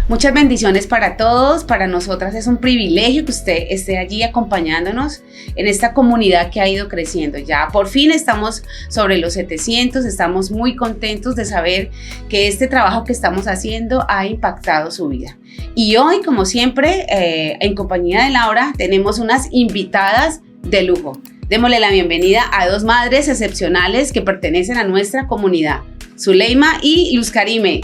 Muchas bendiciones para todos, para nosotras es un privilegio que usted esté allí acompañándonos en esta comunidad que ha ido creciendo. Ya por fin estamos sobre los 700, estamos muy contentos de saber que este trabajo que estamos haciendo ha impactado su vida. Y hoy, como siempre, en compañía de Laura, tenemos unas invitadas de lujo. Démosle la bienvenida a dos madres excepcionales que pertenecen a nuestra comunidad, Zuleima y Luz Karime.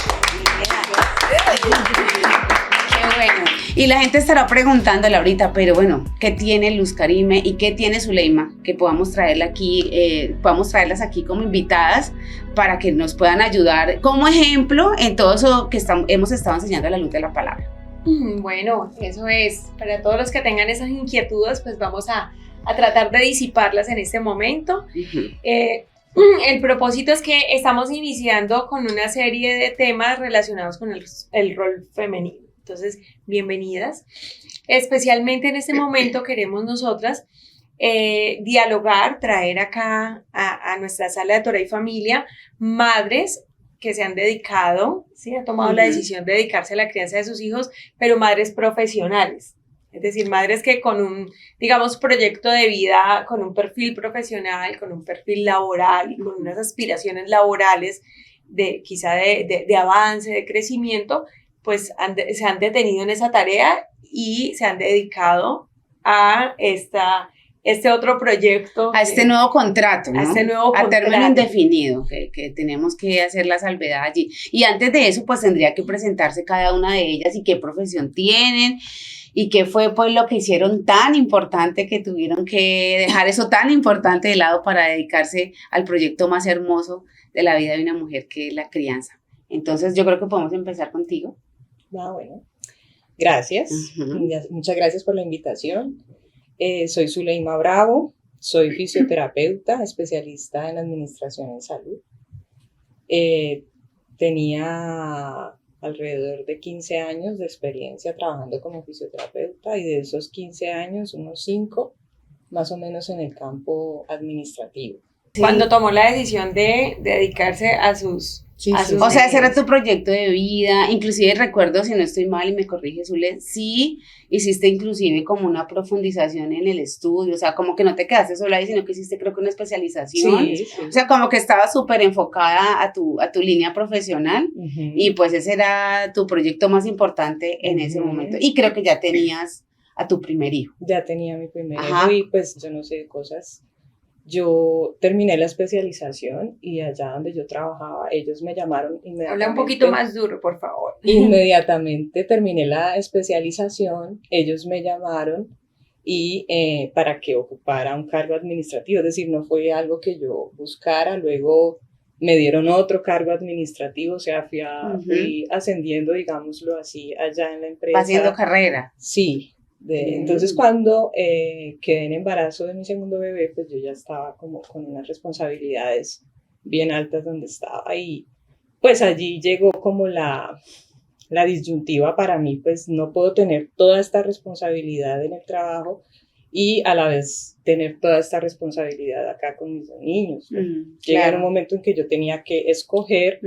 Qué bueno. Y la gente estará preguntándole ahorita, pero bueno, ¿qué tiene Luz Karime y qué tiene Zuleima? Que podamos traerlas aquí como invitadas para que nos puedan ayudar como ejemplo en todo eso que hemos estado enseñando a la luz de la palabra. Bueno, eso es. Para todos los que tengan esas inquietudes, pues vamos a tratar de disiparlas en este momento. El propósito es que estamos iniciando con una serie de temas relacionados con el rol femenino. Entonces, bienvenidas. Especialmente en este momento queremos nosotras dialogar, traer acá a nuestra sala de Torah y Familia madres que se han dedicado, ¿sí? Han tomado la decisión de dedicarse a la crianza de sus hijos, pero madres profesionales. Es decir, madres que con un, digamos, proyecto de vida, con un perfil profesional, con un perfil laboral y con unas aspiraciones laborales quizá de avance, de crecimiento, pues se han detenido en esa tarea y se han dedicado a este otro proyecto. A este nuevo contrato, ¿no? A este nuevo contrato. A término indefinido, que tenemos que hacer la salvedad allí. Y antes de eso, pues tendría que presentarse cada una de ellas y qué profesión tienen. ¿Y qué fue pues lo que hicieron tan importante que tuvieron que dejar eso tan importante de lado para dedicarse al proyecto más hermoso de la vida de una mujer, que es la crianza? Entonces yo creo que podemos empezar contigo. Bueno, gracias. Muchas gracias por la invitación. Soy Zuleima Bravo, soy fisioterapeuta, especialista en administración en salud. Tenía alrededor de 15 años de experiencia trabajando como fisioterapeuta y de esos 15 años, unos 5 más o menos en el campo administrativo. Sí. Cuando tomó la decisión de dedicarse a sus... O sea, ese era tu proyecto de vida. Inclusive recuerdo, si no estoy mal y me corrige Zule, sí hiciste inclusive como una profundización en el estudio, o sea, como que no te quedaste sola ahí, sino que hiciste creo que una especialización, sí. O sea, como que estabas súper enfocada a tu línea profesional, y pues ese era tu proyecto más importante en ese momento, y creo que ya tenías a tu primer hijo. Ya tenía mi primer hijo y pues yo no sé de cosas. Yo terminé la especialización y allá donde yo trabajaba, ellos me llamaron inmediatamente. Habla un poquito más duro, por favor. Inmediatamente terminé la especialización, ellos me llamaron y para que ocupara un cargo administrativo, es decir, no fue algo que yo buscara, luego me dieron otro cargo administrativo, o sea, fui ascendiendo, digámoslo así, allá en la empresa. Haciendo carrera. Sí. Entonces cuando quedé en embarazo de mi segundo bebé, pues yo ya estaba como con unas responsabilidades bien altas donde estaba y pues allí llegó como la disyuntiva para mí, pues no puedo tener toda esta responsabilidad en el trabajo y a la vez tener toda esta responsabilidad acá con mis niños. Llega un momento en que yo tenía que escoger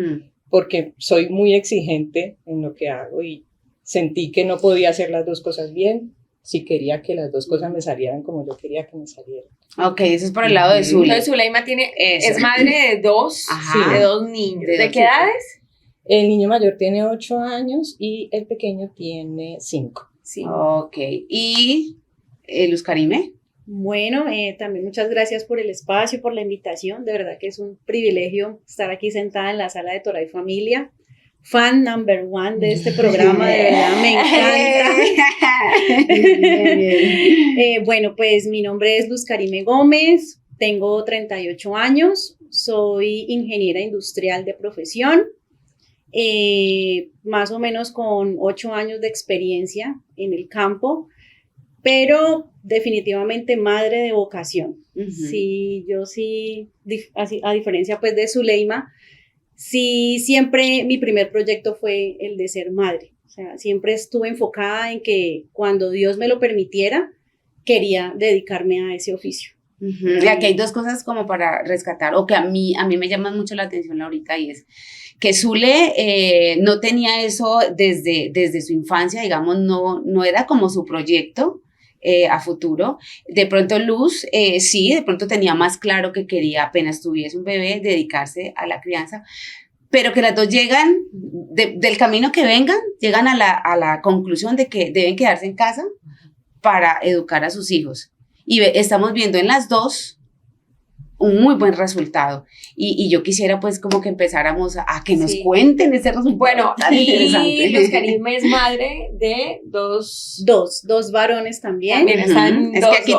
porque soy muy exigente en lo que hago y sentí que no podía hacer las dos cosas bien. Si quería que las dos cosas me salieran como yo quería que me salieran. Ok, eso es por el lado de Zule. Entonces Zuleima es madre de dos niños. ¿De qué edades? El niño mayor tiene 8 años y el pequeño tiene 5. Sí. Ok, ¿y Luz Karime? Bueno, también muchas gracias por el espacio, por la invitación. De verdad que es un privilegio estar aquí sentada en la sala de Torah y Familia. Fan number 1 de este programa, de verdad me encanta. Bueno, pues mi nombre es Luz Karime Gómez, tengo 38 años, soy ingeniera industrial de profesión, más o menos con 8 años de experiencia en el campo, pero definitivamente madre de vocación. Sí, yo sí, a diferencia pues de Zuleima, sí, siempre mi primer proyecto fue el de ser madre. O sea, siempre estuve enfocada en que cuando Dios me lo permitiera, quería dedicarme a ese oficio. Y aquí hay dos cosas como para rescatar, o que a mí me llaman mucho la atención ahorita, y es que Zule no tenía eso desde su infancia, digamos, no era como su proyecto a futuro. De pronto Luz, sí, de pronto tenía más claro que quería, apenas tuviese un bebé, dedicarse a la crianza, pero que las dos llegan, del camino que vengan, llegan a la conclusión de que deben quedarse en casa para educar a sus hijos. Y estamos viendo en las dos un muy buen resultado. Y yo quisiera pues como que empezáramos a que nos cuenten ese resultado. Bueno, tan interesante. y Luz Karim es madre de dos varones también. También están Es dos, que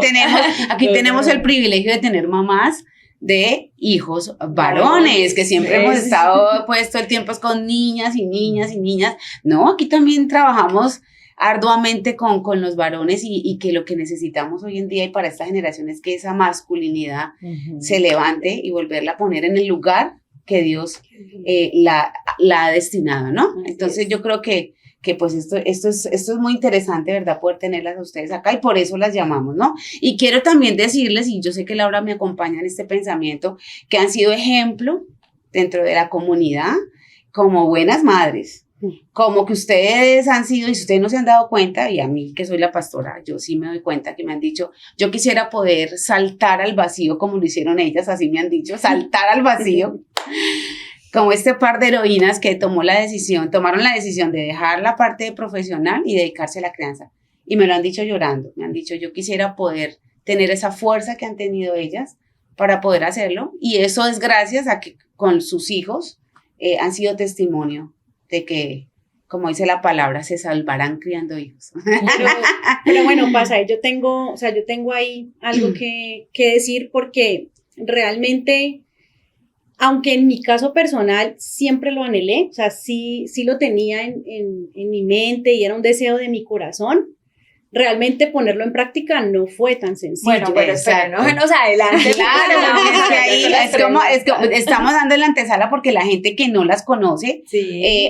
aquí tenemos el privilegio de tener mamás de hijos varones, que siempre hemos estado pues todo el tiempo con niñas y niñas y niñas. No, aquí también trabajamos arduamente con los varones y que lo que necesitamos hoy en día y para esta generación es que esa masculinidad se levante y volverla a poner en el lugar que Dios la ha destinado, ¿no? Entonces yo creo que pues esto es muy interesante, ¿verdad? Poder tenerlas a ustedes acá, y por eso las llamamos, ¿no? Y quiero también decirles, y yo sé que Laura me acompaña en este pensamiento, que han sido ejemplo dentro de la comunidad como buenas madres. Como que ustedes han sido, y si ustedes no se han dado cuenta, y a mí que soy la pastora, yo sí me doy cuenta que me han dicho, yo quisiera poder saltar al vacío como lo hicieron ellas, así me han dicho, saltar al vacío, como este par de heroínas que tomaron la decisión de dejar la parte profesional y dedicarse a la crianza, y me lo han dicho llorando, me han dicho, yo quisiera poder tener esa fuerza que han tenido ellas para poder hacerlo, y eso es gracias a que con sus hijos han sido testimonio de que, como dice la palabra, se salvarán criando hijos. Pero bueno, pasa, yo tengo ahí algo que decir, porque realmente, aunque en mi caso personal siempre lo anhelé, o sea, sí lo tenía en mi mente y era un deseo de mi corazón, realmente ponerlo en práctica no fue tan sencillo. Bueno, pero espera, no se nos adelante. Claro, es que ahí estamos dando la antesala porque la gente que no las conoce,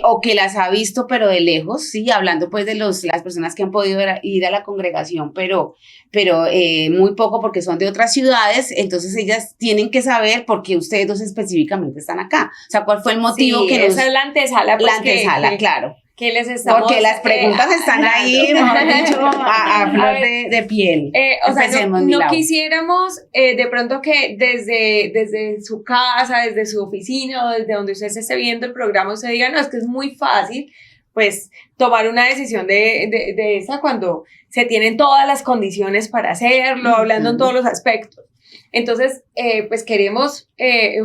o que las ha visto pero de lejos, sí, hablando pues de las personas que han podido ir a la congregación, pero muy poco porque son de otras ciudades, entonces ellas tienen que saber por qué ustedes dos específicamente están acá. O sea, ¿cuál fue el motivo que esa es la antesala? Pues, la antesala, claro. Que les estamos, porque las preguntas están ahí, mejor dicho, a flor de piel. O sea, no quisiéramos de pronto que desde su casa, desde su oficina o desde donde usted se esté viendo el programa, usted diga, no, es que es muy fácil, pues, tomar una decisión de esa cuando se tienen todas las condiciones para hacerlo, hablando en todos los aspectos. Entonces, pues queremos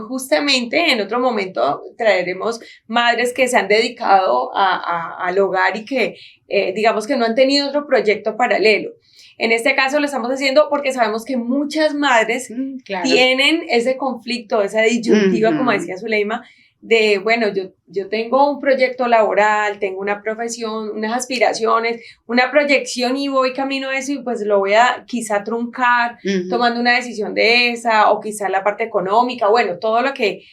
justamente en otro momento traeremos madres que se han dedicado al hogar y que digamos que no han tenido otro proyecto paralelo. En este caso lo estamos haciendo porque sabemos que muchas madres tienen ese conflicto, esa disyuntiva, como decía Zuleima, de, bueno, yo tengo un proyecto laboral, tengo una profesión, unas aspiraciones, una proyección y voy camino a eso y pues lo voy a quizá truncar tomando una decisión de esa, o quizá la parte económica, bueno, todo lo que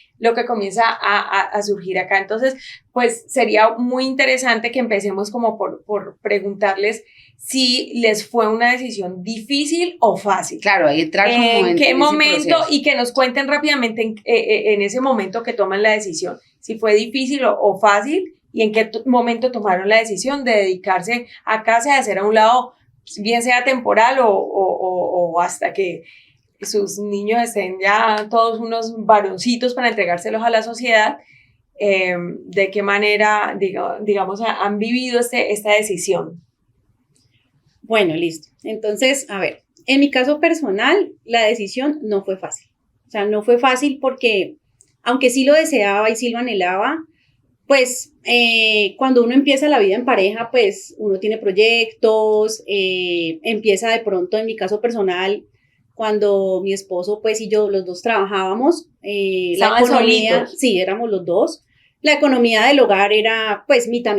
comienza a surgir acá. Entonces, pues sería muy interesante que empecemos como por preguntarles si les fue una decisión difícil o fácil. Claro, ahí entrar como en qué momento, y que nos cuenten rápidamente en ese momento que toman la decisión, si fue difícil o fácil, y en qué momento tomaron la decisión de dedicarse a casa, de hacer a un lado, bien sea temporal o hasta que sus niños estén ya todos unos varoncitos para entregárselos a la sociedad. De qué manera, digamos, han vivido esta decisión. Bueno, listo. Entonces, a ver, en mi caso personal, la decisión no fue fácil. O sea, no fue fácil porque, aunque sí lo deseaba y sí lo anhelaba, pues cuando uno empieza la vida en pareja, pues uno tiene proyectos, empieza de pronto, en mi caso personal, cuando mi esposo pues y yo, los dos trabajábamos, la economía, solitos. Sí, éramos los dos. La economía del hogar era pues mitad,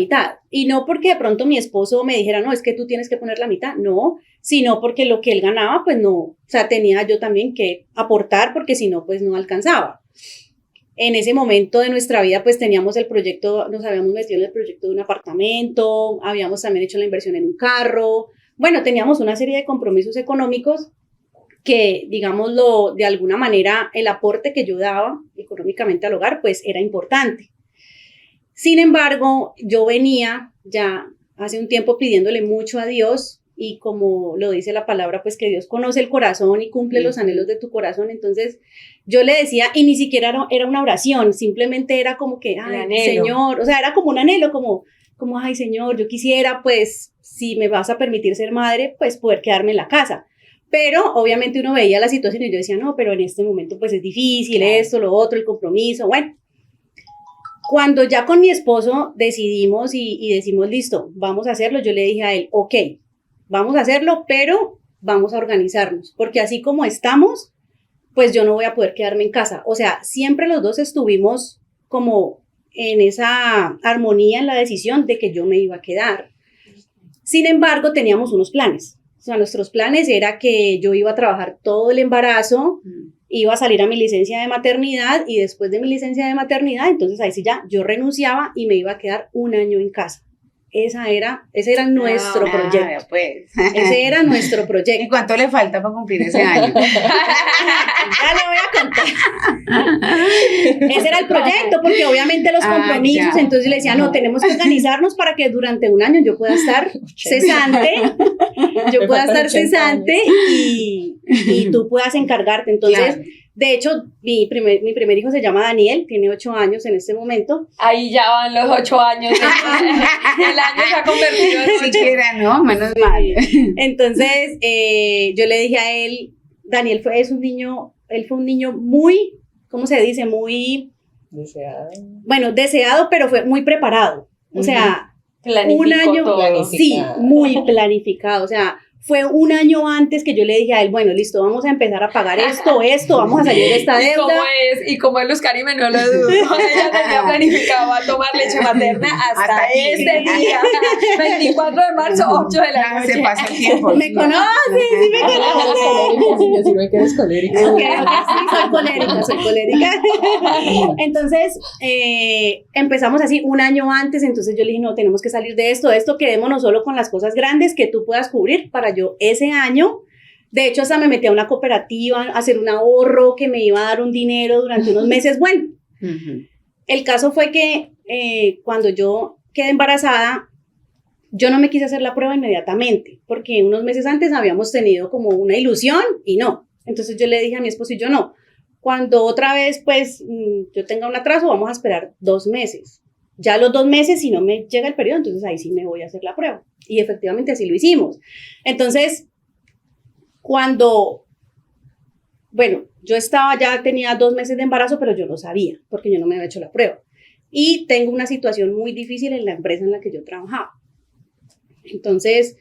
y no porque de pronto mi esposo me dijera, no, es que tú tienes que poner la mitad, no, sino porque lo que él ganaba pues no, o sea, tenía yo también que aportar porque si no pues no alcanzaba. En ese momento de nuestra vida pues teníamos el proyecto, nos habíamos metido en el proyecto de un apartamento, habíamos también hecho la inversión en un carro, bueno, teníamos una serie de compromisos económicos que, digámoslo, de alguna manera el aporte que yo daba económicamente al hogar, pues era importante. Sin embargo, yo venía ya hace un tiempo pidiéndole mucho a Dios, y como lo dice la palabra, pues que Dios conoce el corazón y cumple los anhelos de tu corazón. Entonces yo le decía, y ni siquiera era una oración, simplemente era como que, ay, Señor, o sea, era como un anhelo, como, ay, Señor, yo quisiera, pues, si me vas a permitir ser madre, pues poder quedarme en la casa. Pero obviamente uno veía la situación y yo decía, no, pero en este momento pues es difícil, claro, esto, lo otro, el compromiso, bueno. Cuando ya con mi esposo decidimos y decimos, listo, vamos a hacerlo, yo le dije a él, ok, vamos a hacerlo, pero vamos a organizarnos, porque así como estamos, pues yo no voy a poder quedarme en casa. O sea, siempre los dos estuvimos como en esa armonía en la decisión de que yo me iba a quedar. Sin embargo, teníamos unos planes. O sea, nuestros planes era que yo iba a trabajar todo el embarazo, iba a salir a mi licencia de maternidad, y después de mi licencia de maternidad, entonces ahí sí ya yo renunciaba y me iba a quedar 1 año en casa. Ese era nuestro proyecto. Pues. Ese era nuestro proyecto. ¿Y cuánto le falta para cumplir ese año? Ya le voy a contar. Ese era el proyecto, porque obviamente los compromisos, entonces yo le decía, no, tenemos que organizarnos para que durante 1 año yo pueda estar cesante, y tú puedas encargarte. Entonces, claro. De hecho, mi primer hijo se llama Daniel, tiene 8 años en este momento. Ahí ya van los 8 años. El año se ha convertido en 8. Siquiera, ¿no? Menos mal. Entonces, yo le dije a él, Daniel fue un niño muy, ¿cómo se dice? Muy... Deseado. Bueno, deseado, pero fue muy preparado. O sea, un año... Sí, muy planificado. O sea, fue 1 año antes que yo le dije a él, bueno, listo, vamos a empezar a pagar esto, vamos a salir de esta deuda. Y como es Luz Karime, no lo dudo, ella tenía planificado a tomar leche materna hasta este día, 24 de marzo, 8 de la noche. Se pasa el tiempo. ¿Me conoces? Sí, me conoces. Si no, que eres colérica. Sí, soy colérica. Entonces, empezamos así 1 año antes, entonces yo le dije, no, tenemos que salir de esto, quedémonos solo con las cosas grandes que tú puedas cubrir para yo ese año. De hecho, hasta me metí a una cooperativa a hacer un ahorro que me iba a dar un dinero durante unos meses. Bueno, el caso fue que cuando yo quedé embarazada, yo no me quise hacer la prueba inmediatamente, porque unos meses antes habíamos tenido como una ilusión y no. Entonces yo le dije a mi esposo y yo no. Cuando otra vez, pues, yo tenga un atraso, vamos a esperar 2 meses. Ya los 2 meses, si no me llega el periodo, entonces ahí sí me voy a hacer la prueba. Y efectivamente así lo hicimos. Entonces, yo ya tenía 2 meses de embarazo, pero yo no sabía, porque yo no me había hecho la prueba. Y tengo una situación muy difícil en la empresa en la que yo trabajaba. Entonces,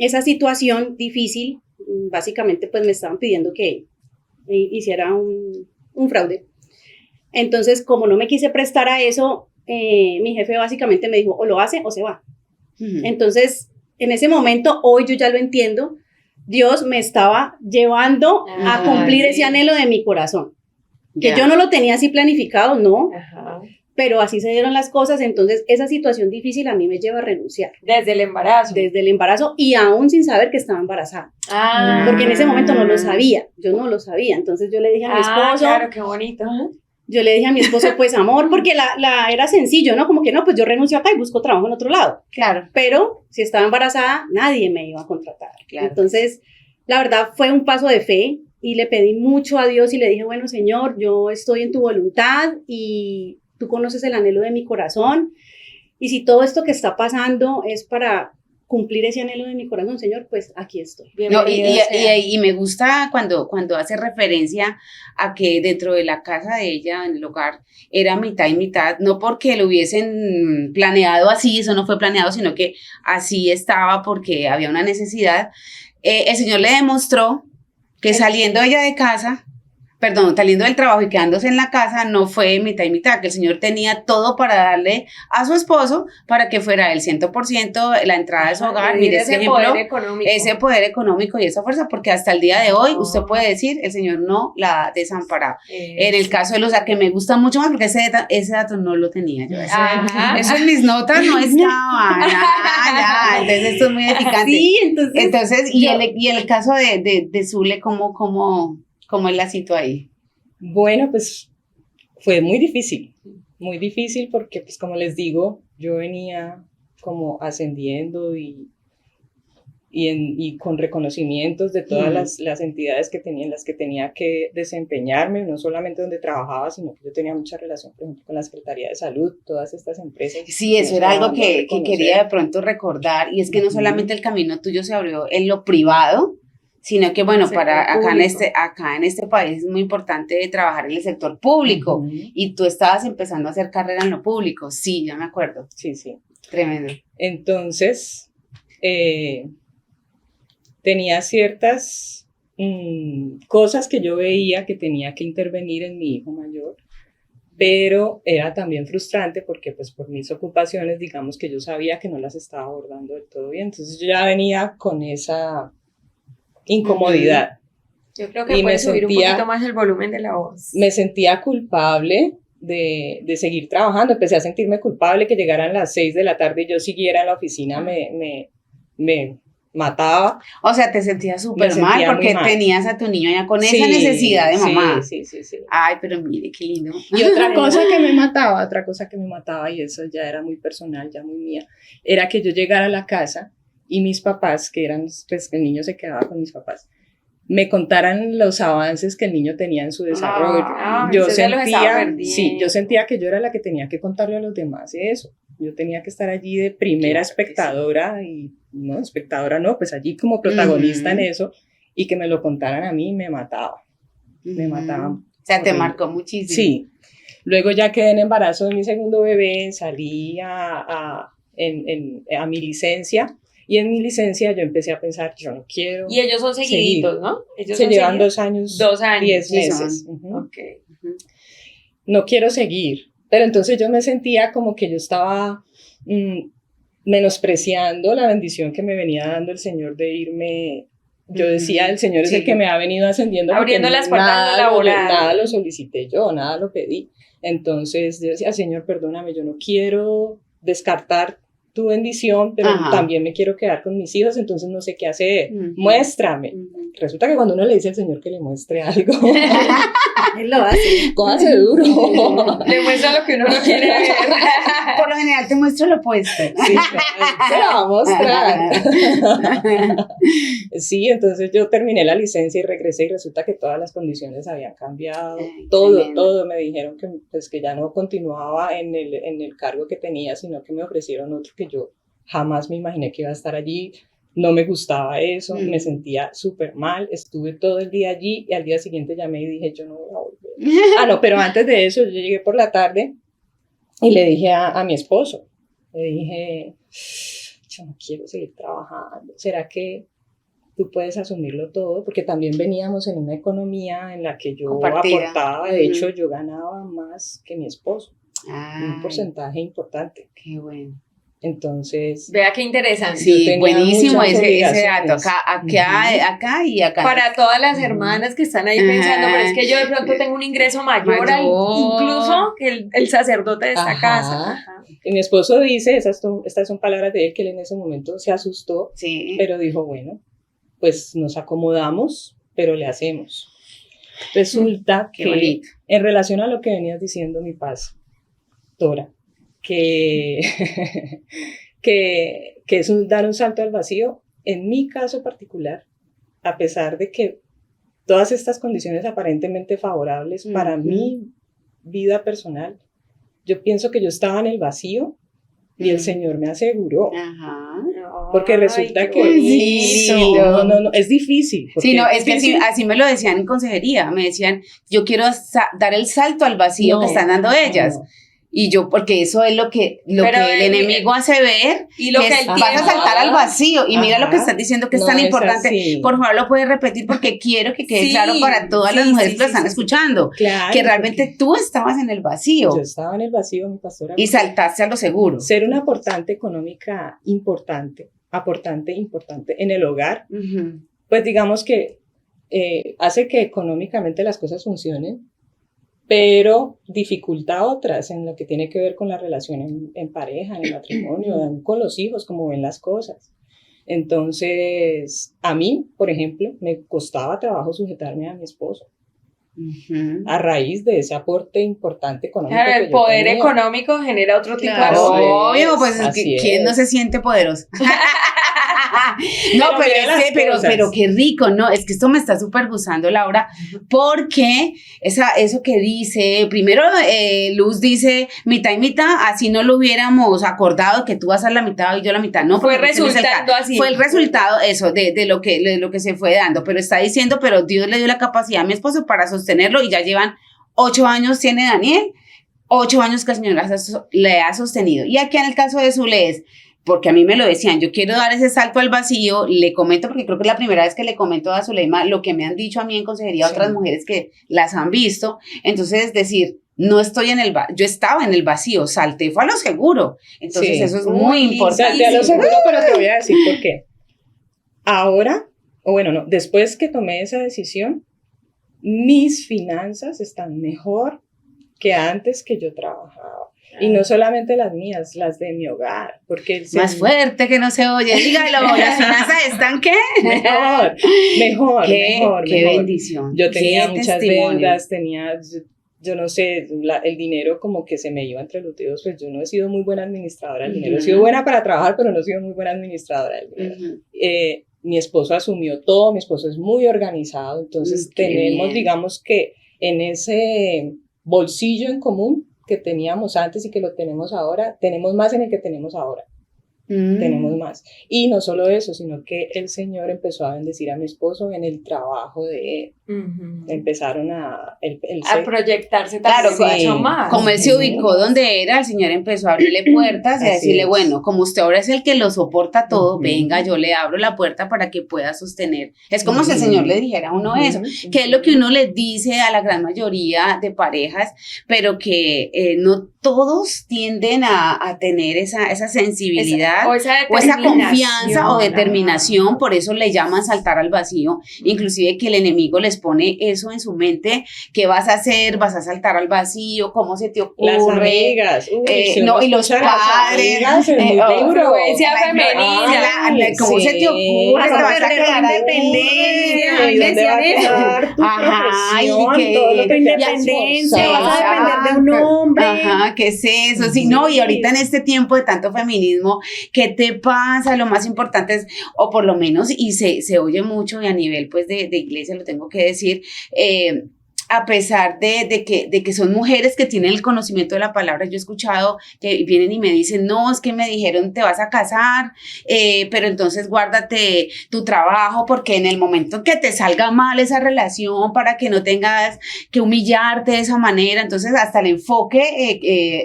esa situación difícil, básicamente, pues me estaban pidiendo que hiciera un fraude. Entonces, como no me quise prestar a eso, mi jefe básicamente me dijo, o lo hace o se va. Entonces, en ese momento, hoy yo ya lo entiendo, Dios me estaba llevando a cumplir ese anhelo de mi corazón. Que yo no lo tenía así planificado, no, pero así se dieron las cosas. Entonces, esa situación difícil a mí me lleva a renunciar. Desde el embarazo. Desde el embarazo, y aún sin saber que estaba embarazada. Porque en ese momento no lo sabía, yo no lo sabía. Entonces yo le dije a mi esposo. Claro, qué bonito. Yo le dije a mi esposo, pues amor, porque era sencillo, ¿no? Como que no, pues yo renuncio acá y busco trabajo en otro lado. Claro. Pero si estaba embarazada, nadie me iba a contratar. Claro. Entonces, la verdad fue un paso de fe, y le pedí mucho a Dios y le dije, bueno, Señor, yo estoy en tu voluntad y tú conoces el anhelo de mi corazón. Y si todo esto que está pasando es para cumplir ese anhelo de mi corazón, Señor, pues aquí estoy. No, y me gusta cuando hace referencia a que dentro de la casa de ella, en el hogar, era mitad y mitad, no porque lo hubiesen planeado así, eso no fue planeado, sino que así estaba porque había una necesidad. El Señor le demostró que saliendo ella de casa, saliendo del trabajo y quedándose en la casa, no fue mitad y mitad, que el señor tenía todo para darle a su esposo para que fuera el 100% la entrada de su hogar. Mire este ejemplo, ese poder económico y esa fuerza, porque hasta el día de hoy usted puede decir, el señor no la ha desamparado. En el caso de los que me gusta mucho más, porque ese dato no lo tenía yo. Eso en mis notas no estaba. Entonces esto es muy edificante. Sí, entonces y el caso de Zule, ¿cómo él la situó ahí? Bueno, pues fue muy difícil porque, pues como les digo, yo venía como ascendiendo y con reconocimientos de todas las entidades en las que tenía que desempeñarme, no solamente donde trabajaba, sino que yo tenía mucha relación, por ejemplo, con la Secretaría de Salud, todas estas empresas. Sí, eso era algo que quería de pronto recordar, y es que no solamente el camino tuyo se abrió en lo privado, sino que bueno, acá en este país es muy importante trabajar en el sector público, y tú estabas empezando a hacer carrera en lo público. Sí, ya me acuerdo. Sí. Tremendo. Entonces, tenía ciertas cosas que yo veía que tenía que intervenir en mi hijo mayor, pero era también frustrante porque pues por mis ocupaciones, digamos que yo sabía que no las estaba abordando del todo bien, entonces yo ya venía con esa incomodidad. Yo creo que puede subir un poquito más el volumen de la voz. Me sentía culpable de seguir trabajando, empecé a sentirme culpable que llegaran las 6 de la tarde y yo siguiera en la oficina, me mataba. O sea, te sentías súper mal porque tenías a tu niño ya con esa necesidad de mamá. Sí. Ay, pero mire, qué lindo. Y otra cosa que me mataba, y eso ya era muy personal, ya muy mía, era que yo llegara a la casa y mis papás, que eran, pues el niño se quedaba con mis papás, me contaran los avances que el niño tenía en su desarrollo. Yo sentía que yo era la que tenía que contarle a los demás eso. Yo tenía que estar allí de primera espectadora, pues allí como protagonista en eso, y que me lo contaran a mí me mataba. Me mataba. O sea, te marcó muchísimo. Sí. Luego ya quedé en embarazo de mi segundo bebé, salí a mi licencia, y en mi licencia yo empecé a pensar, yo no quiero. Y ellos son seguiditos, ¿no? Se llevan 2 años, 10 meses. Okay. No quiero seguir. Pero entonces yo me sentía como que yo estaba menospreciando la bendición que me venía dando el Señor de irme. Yo decía, el Señor es el que me ha venido ascendiendo. Abriendo las puertas laborales. Nada lo solicité yo, nada lo pedí. Entonces yo decía, Señor, perdóname, yo no quiero descartar tu bendición, pero también me quiero quedar con mis hijos, entonces no sé qué hacer. Muéstrame. Resulta que cuando uno le dice al Señor que le muestre algo, Él lo hace. Cójase duro. Le muestra lo que uno no quiere ver. Por lo general te muestro lo opuesto. Sí, te lo va a mostrar. Sí, entonces yo terminé la licencia y regresé y resulta que todas las condiciones habían cambiado. Todo. Me dijeron que, pues, que ya no continuaba en el cargo que tenía, sino que me ofrecieron otro que yo jamás me imaginé que iba a estar allí. No me gustaba eso, me sentía súper mal, estuve todo el día allí y al día siguiente llamé y dije, yo no voy a volver. No, pero antes de eso yo llegué por la tarde y le dije a mi esposo, le dije, yo no quiero seguir trabajando, ¿será que tú puedes asumirlo todo? Porque también veníamos en una economía en la que yo aportaba, de hecho yo ganaba más que mi esposo, un porcentaje importante. Qué bueno. Entonces, vea qué interesante. Sí, buenísimo ese dato. Acá y acá. Para todas las hermanas que están ahí pensando, pero es que yo de pronto tengo un ingreso mayor. Incluso que el sacerdote de esta casa. Y mi esposo dice, estas son palabras de él, que él en ese momento se asustó, pero dijo, bueno, pues nos acomodamos, pero le hacemos. Resulta que en relación a lo que venías diciendo, mi pastora, que es dar un salto al vacío. En mi caso particular, a pesar de que todas estas condiciones aparentemente favorables para mi vida personal, yo pienso que yo estaba en el vacío y el Señor me aseguró. Porque resulta que no, es difícil. Sí, no, es que así me lo decían en consejería, me decían, yo quiero dar el salto al vacío que están dando ellas. Y yo, porque eso es lo que el enemigo hace ver, y lo que es, él vas a saltar al vacío. Y mira lo que estás diciendo, que es tan importante. Así. Por favor, lo puedes repetir porque quiero que quede claro para todas las mujeres que lo están escuchando. Claro, que realmente tú estabas en el vacío. Yo estaba en el vacío, mi pastora. Y saltaste a lo seguro. Ser una aportante económica importante en el hogar, pues digamos que hace que económicamente las cosas funcionen, pero dificulta otras en lo que tiene que ver con la relación en pareja, en el matrimonio, con los hijos, como ven las cosas. Entonces, a mí, por ejemplo, me costaba trabajo sujetarme a mi esposo. A raíz de ese aporte importante económico. Claro, el poder económico genera otro tipo de poder. poder. Obvio, pues es que ¿quién no se siente poderoso? No, pero qué rico, ¿no? Es que esto me está súper gustando, Laura, porque eso que dice, primero Luz dice mitad y mitad, así no lo hubiéramos acordado que tú vas a la mitad y yo la mitad, no. Fue resultando así. Fue el resultado, eso, de lo que se fue dando, pero está diciendo, pero Dios le dio la capacidad a mi esposo para sostenerlo y ya llevan 8 años, tiene Daniel, 8 años que el Señor le ha sostenido. Y aquí en el caso de Zulés, porque a mí me lo decían, yo quiero dar ese salto al vacío, le comento, porque creo que es la primera vez que le comento a Zuleima lo que me han dicho a mí en consejería a otras mujeres que las han visto. Entonces, es decir, no estoy en yo estaba en el vacío, salté, fue a lo seguro. Entonces, eso es muy importante. Salté a lo seguro, pero te voy a decir por qué. Ahora, después que tomé esa decisión, mis finanzas están mejor que antes que yo trabajaba. Y no solamente las mías, las de mi hogar. Porque más fuerte que no se oye, dígalo, ¿las finanzas están qué? Mejor. Qué bendición. Yo tenía muchas deudas, yo no sé, el dinero como que se me iba entre los dedos, pues yo no he sido muy buena administradora del dinero. He sido buena para trabajar, pero no he sido muy buena administradora del dinero. Mi esposo asumió todo, mi esposo es muy organizado, entonces tenemos, digamos que en ese bolsillo en común que teníamos antes y que lo tenemos ahora, tenemos más en el que tenemos ahora. Tenemos más. Y no solo eso, sino que el Señor empezó a bendecir a mi esposo en el trabajo de él. Empezaron a proyectarse mucho más. Como él se ubicó donde era, el Señor empezó a abrirle puertas y a decirle, bueno, como usted ahora es el que lo soporta todo, venga, yo le abro la puerta para que pueda sostener. Es como si el Señor le dijera a uno eso, que es lo que uno le dice a la gran mayoría de parejas, pero que no todos tienden a tener esa sensibilidad o esa confianza o determinación, por eso le llaman saltar al vacío, inclusive que el enemigo les pone eso en su mente, ¿qué vas a hacer? ¿Vas a saltar al vacío? ¿Cómo se te ocurre? Las amigas, y los padres, influencia femenina, ¿cómo se te ocurre? Vas a perder tu independencia, tu independencia, vas a depender de un hombre. Ajá, ¿qué es eso? Sí, no, y ahorita en este tiempo de tanto feminismo, ¿qué te pasa? Lo más importante es, o por lo menos, y se oye mucho, y a nivel pues de iglesia lo tengo que decir, a pesar de que son mujeres que tienen el conocimiento de la palabra, yo he escuchado que vienen y me dicen, no, es que me dijeron te vas a casar, pero entonces guárdate tu trabajo porque en el momento que te salga mal esa relación, para que no tengas que humillarte de esa manera, entonces hasta el enfoque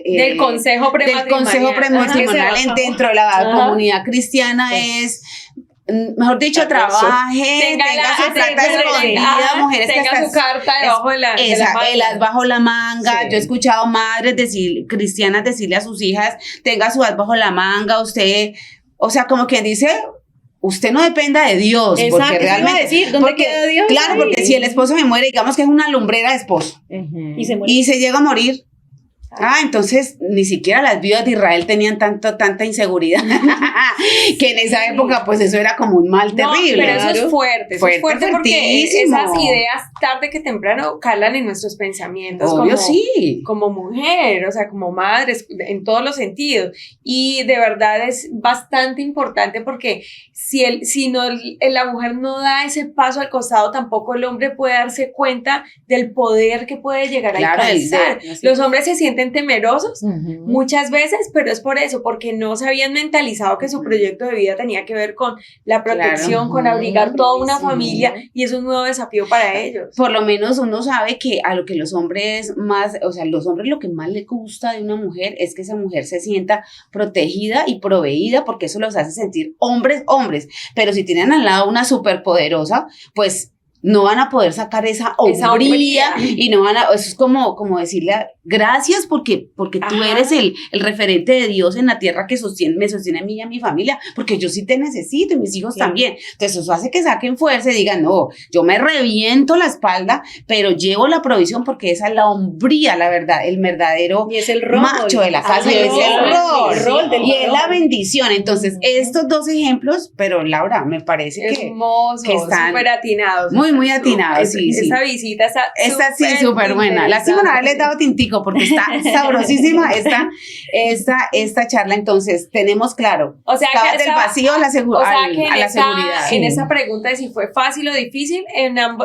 del consejo prematrimonial dentro de la comunidad cristiana es... Mejor dicho, trabaje, tenga su plata escondida, mujeres tenga que su carta debajo de la manga. Bajo la manga. Sí. Yo he escuchado madres cristianas decirle a sus hijas, tenga su as bajo la manga, usted, o sea, como quien dice, usted no dependa de Dios. Exacto, porque realmente, ¿dónde queda Dios? Claro, porque si el esposo se muere, digamos que es una lumbrera de esposo, y se llega a morir. Entonces ni siquiera las viudas de Israel tenían tanta inseguridad que en esa época pues eso era como un mal terrible. Pero eso es fuerte porque esas ideas tarde que temprano calan en nuestros pensamientos. Obvio, como mujer, o sea, como madres, en todos los sentidos. Y de verdad es bastante importante porque si la mujer no da ese paso al costado, tampoco el hombre puede darse cuenta del poder que puede llegar a alcanzar. Los hombres se sienten sienten temerosos muchas veces, pero es por eso, porque no se habían mentalizado que su proyecto de vida tenía que ver con la protección, con abrigar toda una familia, y es un nuevo desafío para ellos. Por lo menos uno sabe que a lo que los hombres más, o sea, los hombres lo que más les gusta de una mujer es que esa mujer se sienta protegida y proveída, porque eso los hace sentir hombres, pero si tienen al lado una superpoderosa, pues no van a poder sacar esa hombría y no van a, eso es como decirle gracias porque tú eres el referente de Dios en la tierra que me sostiene a mí y a mi familia, porque yo sí te necesito y mis hijos también. Entonces eso hace que saquen fuerza y digan, no, yo me reviento la espalda, pero llevo la provisión porque esa es la hombría, la verdad, el verdadero y es el rol, macho de la casa, y es el rol y es la bendición. Entonces estos dos ejemplos, pero Laura, me parece que están súper atinados. Muy atinados, sí. Esa visita está súper buena. Lástima no haberle dado tintico porque está sabrosísima esta charla. Entonces, tenemos claro, o sea, que del vacío a la seguridad. En esa pregunta de si fue fácil o difícil,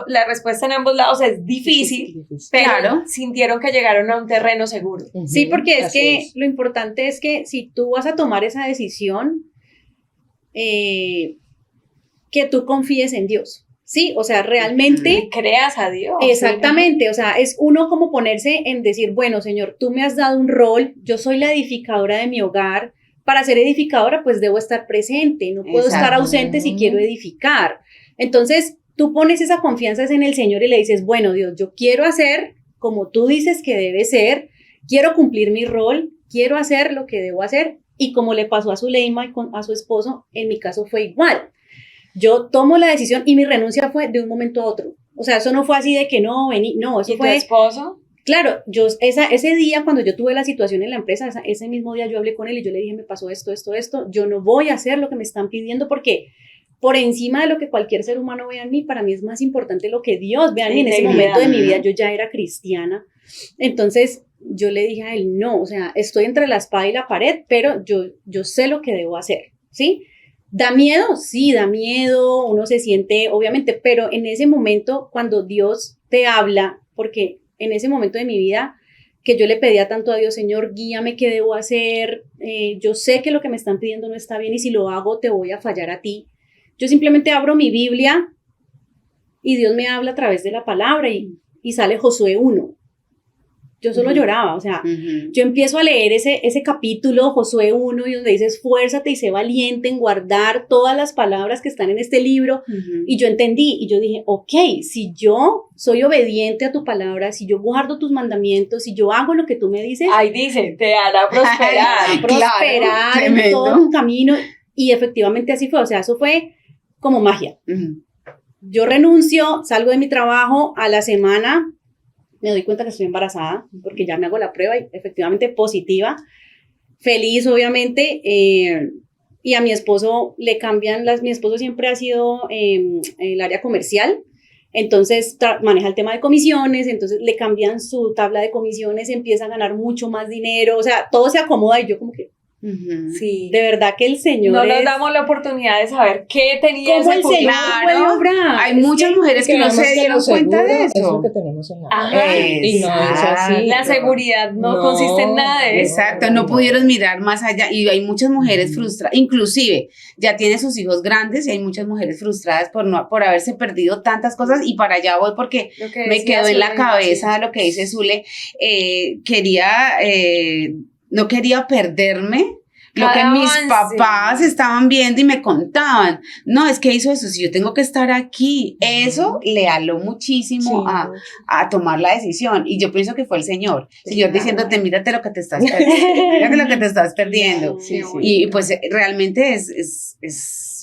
la respuesta en ambos lados es difícil, pero sintieron que llegaron a un terreno seguro. Sí, porque es que lo importante es que si tú vas a tomar esa decisión, que tú confíes en Dios. Sí, o sea, realmente creas a Dios. Exactamente, ¿sí? O sea, es uno como ponerse en decir, bueno, Señor, tú me has dado un rol, yo soy la edificadora de mi hogar, para ser edificadora pues debo estar presente, no puedo estar ausente si quiero edificar. Entonces, tú pones esa confianza en el Señor y le dices, bueno, Dios, yo quiero hacer como tú dices que debe ser, quiero cumplir mi rol, quiero hacer lo que debo hacer, y como le pasó a Zuleima y a su esposo, en mi caso fue igual. Yo tomo la decisión y mi renuncia fue de un momento a otro. O sea, eso no fue así de que no, eso fue... ¿Y tu esposo? Claro, ese día cuando yo tuve la situación en la empresa, ese mismo día yo hablé con él y yo le dije, me pasó esto, yo no voy a hacer lo que me están pidiendo porque por encima de lo que cualquier ser humano vea en mí, para mí es más importante lo que Dios vea en mí. En ese momento de mi vida yo ya era cristiana. Entonces yo le dije a él, no, o sea, estoy entre la espada y la pared, pero yo sé lo que debo hacer, ¿sí? ¿Da miedo? Sí, da miedo, uno se siente, obviamente, pero en ese momento, cuando Dios te habla, porque en ese momento de mi vida, que yo le pedía tanto a Dios, Señor, guíame qué debo hacer, yo sé que lo que me están pidiendo no está bien y si lo hago te voy a fallar a ti. Yo simplemente abro mi Biblia y Dios me habla a través de la palabra y sale Josué 1. Yo solo lloraba, o sea, yo empiezo a leer ese capítulo, Josué 1, y donde dice, esfuérzate y sé valiente en guardar todas las palabras que están en este libro, y yo entendí, y yo dije, ok, si yo soy obediente a tu palabra, si yo guardo tus mandamientos, si yo hago lo que tú me dices, ahí dice, te hará prosperar, claro, en todo tu camino, y efectivamente así fue, o sea, eso fue como magia. Yo renuncio, salgo de mi trabajo, a la semana me doy cuenta que estoy embarazada, porque ya me hago la prueba y efectivamente positiva, feliz obviamente, y a mi esposo le cambian, mi esposo siempre ha sido el área comercial, entonces maneja el tema de comisiones, entonces le cambian su tabla de comisiones, empieza a ganar mucho más dinero, o sea, todo se acomoda y yo como que, sí, de verdad que el Señor no nos damos la oportunidad de saber qué tenía cómo ese el Señor puede obrar. Hay muchas mujeres que no se dieron cuenta de eso. Es lo que tenemos en la casa. Y no es así. La seguridad no consiste en nada de eso. Exacto, no pudieron mirar más allá y hay muchas mujeres frustradas, inclusive ya tiene sus hijos grandes y hay muchas mujeres frustradas por haberse perdido tantas cosas, y para allá voy porque me quedó en la cabeza lo que dice Zule, no quería perderme lo que mis papás estaban viendo y me contaban. No, es que hizo eso, si yo tengo que estar aquí, eso le aló muchísimo a tomar la decisión, y yo pienso que fue el Señor diciéndote, mírate lo que te estás perdiendo, mírate lo que te estás perdiendo, y pues realmente es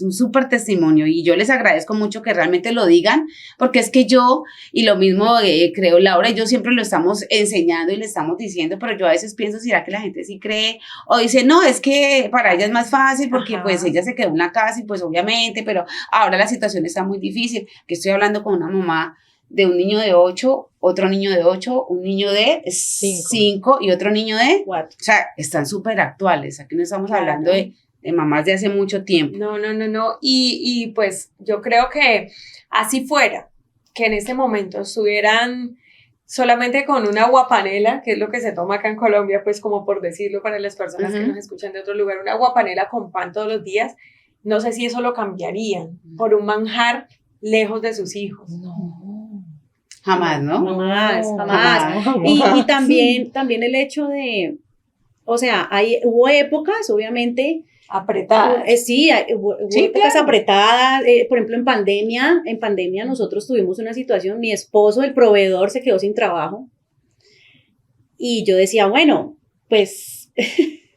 un súper testimonio, y yo les agradezco mucho que realmente lo digan, porque es que yo, y lo mismo creo Laura y yo siempre lo estamos enseñando y le estamos diciendo, pero yo a veces pienso, ¿será que la gente sí cree? O dice, no, es que para ella es más fácil porque pues ella se quedó en la casa y pues obviamente, pero ahora la situación está muy difícil, que estoy hablando con una mamá de un niño de 8, otro niño de 8, un niño de 5 y otro niño de 4, o sea, están súper actuales, aquí no estamos hablando de mamás de hace mucho tiempo. No, y pues yo creo que así fuera, que en este momento estuvieran solamente con una aguapanela, que es lo que se toma acá en Colombia, pues como por decirlo para las personas que nos escuchan de otro lugar, una aguapanela con pan todos los días, no sé si eso lo cambiarían por un manjar lejos de sus hijos. Jamás, ¿no? Jamás. Y también el hecho de, o sea, hubo épocas, obviamente, Apretadas. Sí, hubo épocas claro. apretadas. Por ejemplo, en pandemia nosotros tuvimos una situación, mi esposo, el proveedor, se quedó sin trabajo. Y yo decía, bueno, pues,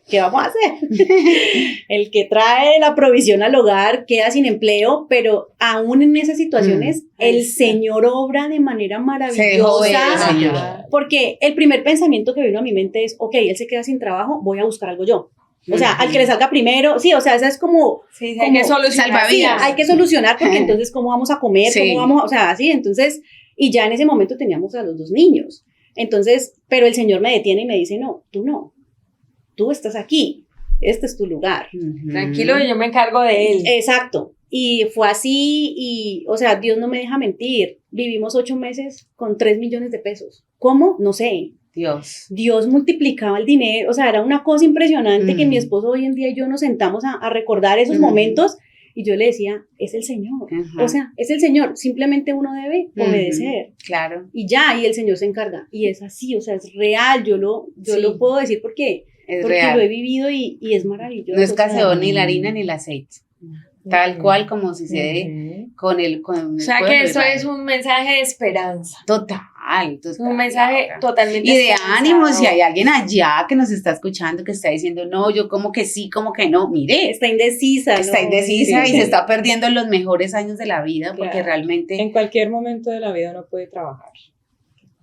¿qué vamos a hacer? El que trae la provisión al hogar queda sin empleo, pero aún en esas situaciones, el Señor obra de manera maravillosa. Porque el primer pensamiento que vino a mi mente es, ok, él se queda sin trabajo, voy a buscar algo yo. O sea, al que le salga primero, sí, o sea, esa es como... Sí, hay que solucionar. Sí, hay que solucionar porque entonces, ¿cómo vamos a comer? Sí. ¿Cómo vamos? O sea, así, entonces, y ya en ese momento teníamos a los 2 niños. Entonces, pero el Señor me detiene y me dice, no, tú estás aquí, este es tu lugar. Tranquilo, yo me encargo de él. Exacto. Y fue así, y, o sea, Dios no me deja mentir. Vivimos 8 meses con 3 millones de pesos. ¿Cómo? No sé. Dios multiplicaba el dinero, o sea, era una cosa impresionante que mi esposo hoy en día y yo nos sentamos a recordar esos momentos y yo le decía, es el Señor, o sea, es el Señor, simplemente uno debe obedecer. Claro. Y ya, y el Señor se encarga, y es así, o sea, es real, yo lo puedo decir porque real. Lo he vivido y es maravilloso. No escaseó ni la harina ni el aceite. Tal cual como sucede con el o sea que eso es un mensaje de esperanza. Total. Un mensaje totalmente y de ánimo, si hay alguien allá que nos está escuchando que está diciendo, no, yo como que sí, como que no, mire. Está indecisa. Y se está perdiendo los mejores años de la vida porque realmente... En cualquier momento de la vida uno puede trabajar.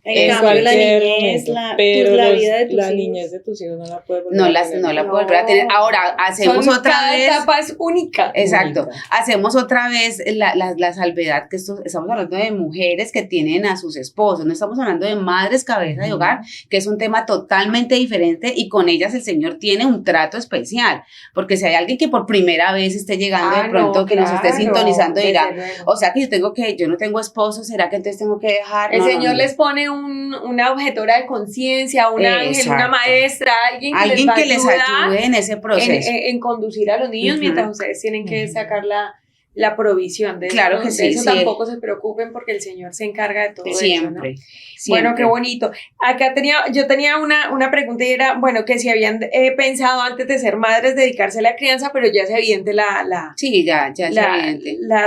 En cambio, la niñez, la niñez de tus hijos no la puedes volver a tener. No la puedes volver a tener. Ahora, hacemos otra vez... Cada etapa es única. Exacto. Hacemos otra vez la salvedad que estamos hablando de mujeres que tienen a sus esposos, no estamos hablando de madres cabeza de hogar, que es un tema totalmente diferente y con ellas el Señor tiene un trato especial, porque si hay alguien que por primera vez esté llegando de pronto, que nos esté sintonizando, dirá, o sea que yo no tengo esposo, ¿será que entonces tengo que dejar? El Señor les pone una objetora de conciencia, un ángel, una maestra, alguien que les ayude en ese proceso. En conducir a los niños mientras ustedes tienen que sacar la provisión de claro eso. Que sí, de eso tampoco se preocupen porque el Señor se encarga de todo siempre, eso, ¿no? Siempre. Bueno, qué bonito. Acá yo tenía una pregunta y era, bueno, que si habían pensado antes de ser madres dedicarse a la crianza, pero ya es evidente la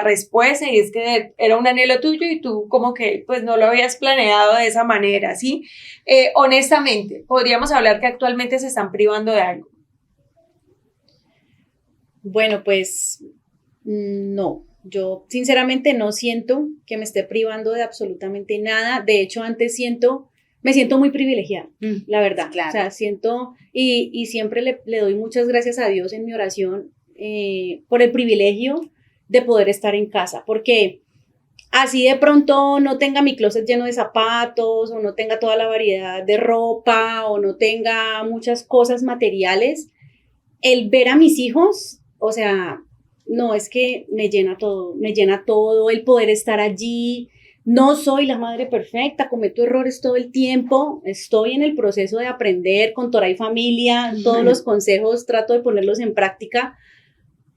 respuesta, y es que era un anhelo tuyo y tú como que pues no lo habías planeado de esa manera, ¿sí? Honestamente, podríamos hablar que actualmente se están privando de algo. Bueno, pues no, yo sinceramente no siento que me esté privando de absolutamente nada. De hecho, antes me siento muy privilegiada, la verdad. Claro. O sea, siento y siempre le doy muchas gracias a Dios en mi oración por el privilegio de poder estar en casa, porque así de pronto no tenga mi closet lleno de zapatos, o no tenga toda la variedad de ropa, o no tenga muchas cosas materiales, el ver a mis hijos, o sea, no, es que me llena todo el poder estar allí. No soy la madre perfecta, cometo errores todo el tiempo, estoy en el proceso de aprender con Torah y familia, todos los consejos trato de ponerlos en práctica,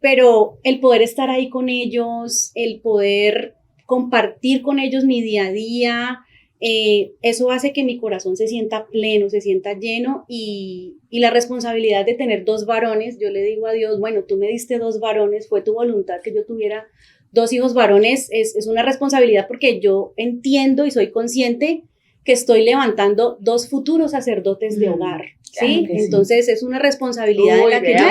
pero el poder estar ahí con ellos, el poder compartir con ellos mi día a día, eso hace que mi corazón se sienta pleno, se sienta lleno, y la responsabilidad de tener 2 varones, yo le digo a Dios, bueno, tú me diste 2 varones, fue tu voluntad que yo tuviera 2 hijos varones, es una responsabilidad porque yo entiendo y soy consciente que estoy levantando 2 futuros sacerdotes de hogar, ¿sí? Claro, entonces sí. Es una responsabilidad en la que yo...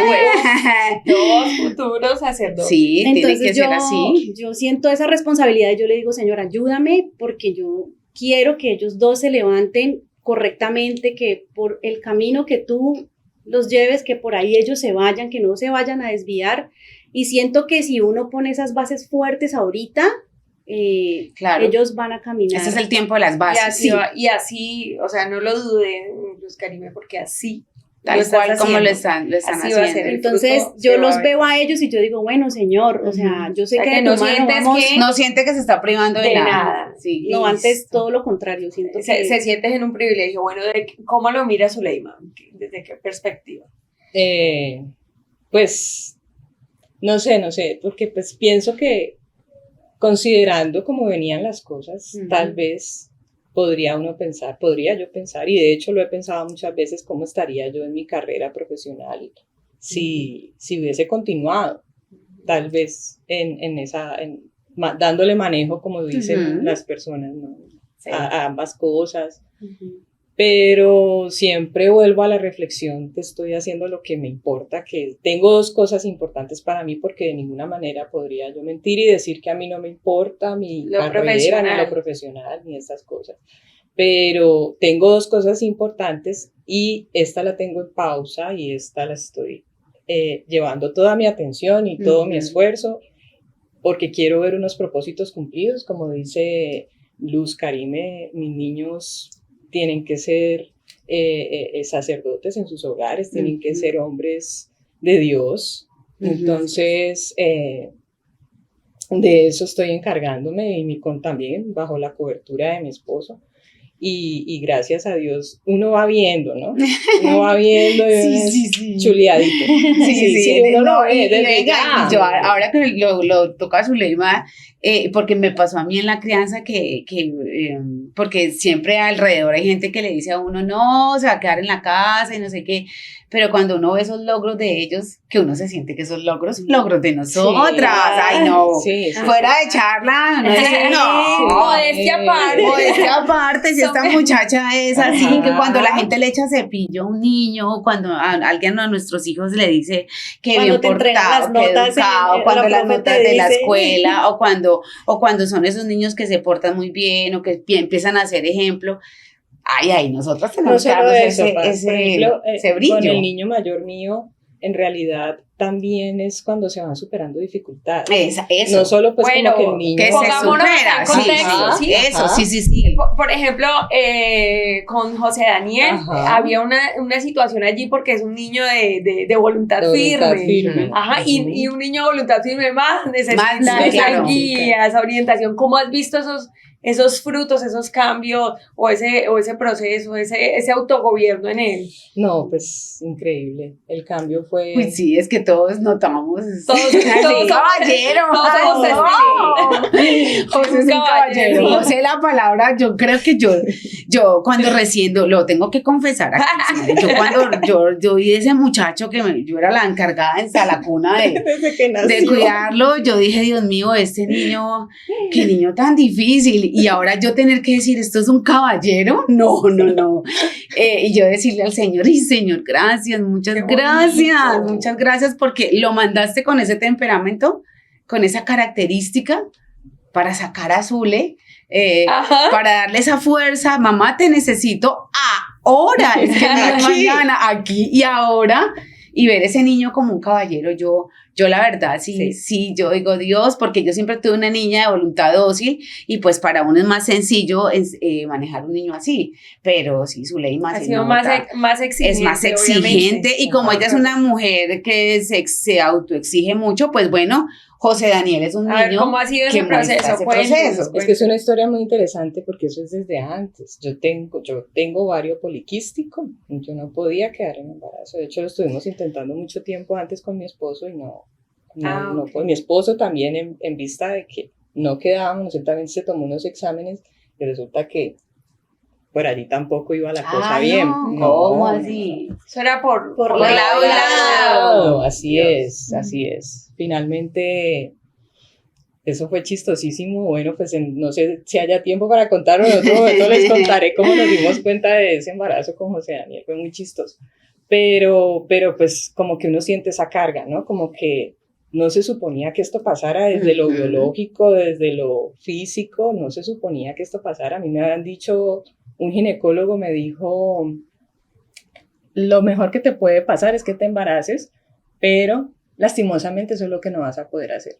2 futuros sacerdotes. Sí, entonces tiene que ser así. Yo siento esa responsabilidad y yo le digo, Señor, ayúdame porque yo quiero que ellos 2 se levanten correctamente, que por el camino que tú los lleves, que por ahí ellos se vayan, que no se vayan a desviar. Y siento que si uno pone esas bases fuertes ahorita, claro, ellos van a caminar. Ese es el tiempo de las bases. Y así, o sea, no lo dudé, Luz Karime, porque así Tal cual como lo están Así va a ser, haciendo. el Entonces fruto yo se va los a ver. veo a ellos y yo digo, bueno, Señor, o sea, yo sé O sea, que que de no tu mano sientes vamos, que- No siente que se está privando de De nada. nada. Sí. no, antes Listo. todo lo contrario, siento Se sientes en un privilegio. Bueno, ¿cómo lo mira Zuleima? ¿Desde qué perspectiva? Pues, no sé, porque pues pienso que considerando cómo venían las cosas, tal vez podría yo pensar, y de hecho lo he pensado muchas veces, cómo estaría yo en mi carrera profesional si hubiese continuado, tal vez dándole manejo, como dicen las personas, ¿no? Sí. A ambas cosas. Pero siempre vuelvo a la reflexión que estoy haciendo lo que me importa, que tengo dos cosas importantes para mí, porque de ninguna manera podría yo mentir y decir que a mí no me importa mi carrera, ni lo profesional, ni estas cosas. Pero tengo dos cosas importantes y esta la tengo en pausa y esta la estoy llevando toda mi atención y todo mi esfuerzo, porque quiero ver unos propósitos cumplidos, como dice Luz Karime, mis niños tienen que ser sacerdotes en sus hogares, tienen que ser hombres de Dios. Entonces, de eso estoy encargándome y también bajo la cobertura de mi esposo. Y gracias a Dios uno va viendo, ¿no? Uno va viendo sí. chuleadito. Sí, uno no, lo ve desde venga, ya. y yo ahora que lo toca Zuleima, porque me pasó a mí en la crianza porque siempre alrededor hay gente que le dice a uno, no, se va a quedar en la casa y no sé qué, pero cuando uno ve esos logros de ellos, que uno se siente que esos logros de nosotras, ay no, fuera de charla, no dice, no, modestia aparte, si esta muchacha es así, que cuando la gente le echa cepillo a un niño, cuando alguien a nuestros hijos le dice que cuando bien portado, que educado, cuando las notas de la escuela, o cuando son esos niños que se portan muy bien, o que empiezan a hacer ejemplo. Ay, nosotros tenemos que darnos ese brillo. Con el niño mayor mío, en realidad también es cuando se van superando dificultades. Eso. No solo pues como que el niño que se supera, sí. Por ejemplo, con José Daniel había una situación allí porque es un niño de voluntad firme. Ajá, y un niño de voluntad firme más necesita esas guías, orientación. ¿Cómo has visto esos frutos, esos cambios o ese proceso, ese autogobierno en él? No, pues increíble. El cambio fue... Pues sí, es que todos notamos. Todos caballero. José es un caballero. José, la palabra, yo creo que yo cuando recién, lo tengo que confesar aquí, yo cuando yo vi ese muchacho yo era la encargada en la cuna de cuidarlo, yo dije, Dios mío, este niño, qué niño tan difícil. Y ahora yo tener que decir, ¿esto es un caballero? No. Y yo decirle al Señor, y Señor, gracias, muchas gracias porque lo mandaste con ese temperamento, con esa característica para sacar a Zule, para darle esa fuerza. Mamá, te necesito ahora, es que no es mañana, aquí y ahora. Y ver ese niño como un caballero, yo la verdad, sí, yo digo Dios, porque yo siempre tuve una niña de voluntad dócil, y pues para uno es más sencillo manejar un niño así, pero sí, Zuleima ha sido más exigente. Es más exigente, y como ella es una mujer que se autoexige mucho, pues bueno, José Daniel es un niño. A ver, ¿cómo ha sido ese proceso? Es que es una historia muy interesante porque eso es desde antes. Yo tengo ovario poliquístico, yo no podía quedar en embarazo. De hecho, lo estuvimos intentando mucho tiempo antes con mi esposo y no pues mi esposo también en vista de que no quedábamos, él también se tomó unos exámenes y resulta que por allí tampoco iba la cosa bien. ¿Cómo así? Eso era por lado. Así es. Finalmente, eso fue chistosísimo. Bueno, pues no sé si haya tiempo para contarlo, en otro momento les contaré cómo nos dimos cuenta de ese embarazo con José Daniel, fue muy chistoso. Pero pues como que uno siente esa carga, ¿no? Como que no se suponía que esto pasara desde lo biológico, desde lo físico, no se suponía que esto pasara. A mí me habían dicho, un ginecólogo me dijo, lo mejor que te puede pasar es que te embaraces, pero lastimosamente eso es lo que no vas a poder hacer.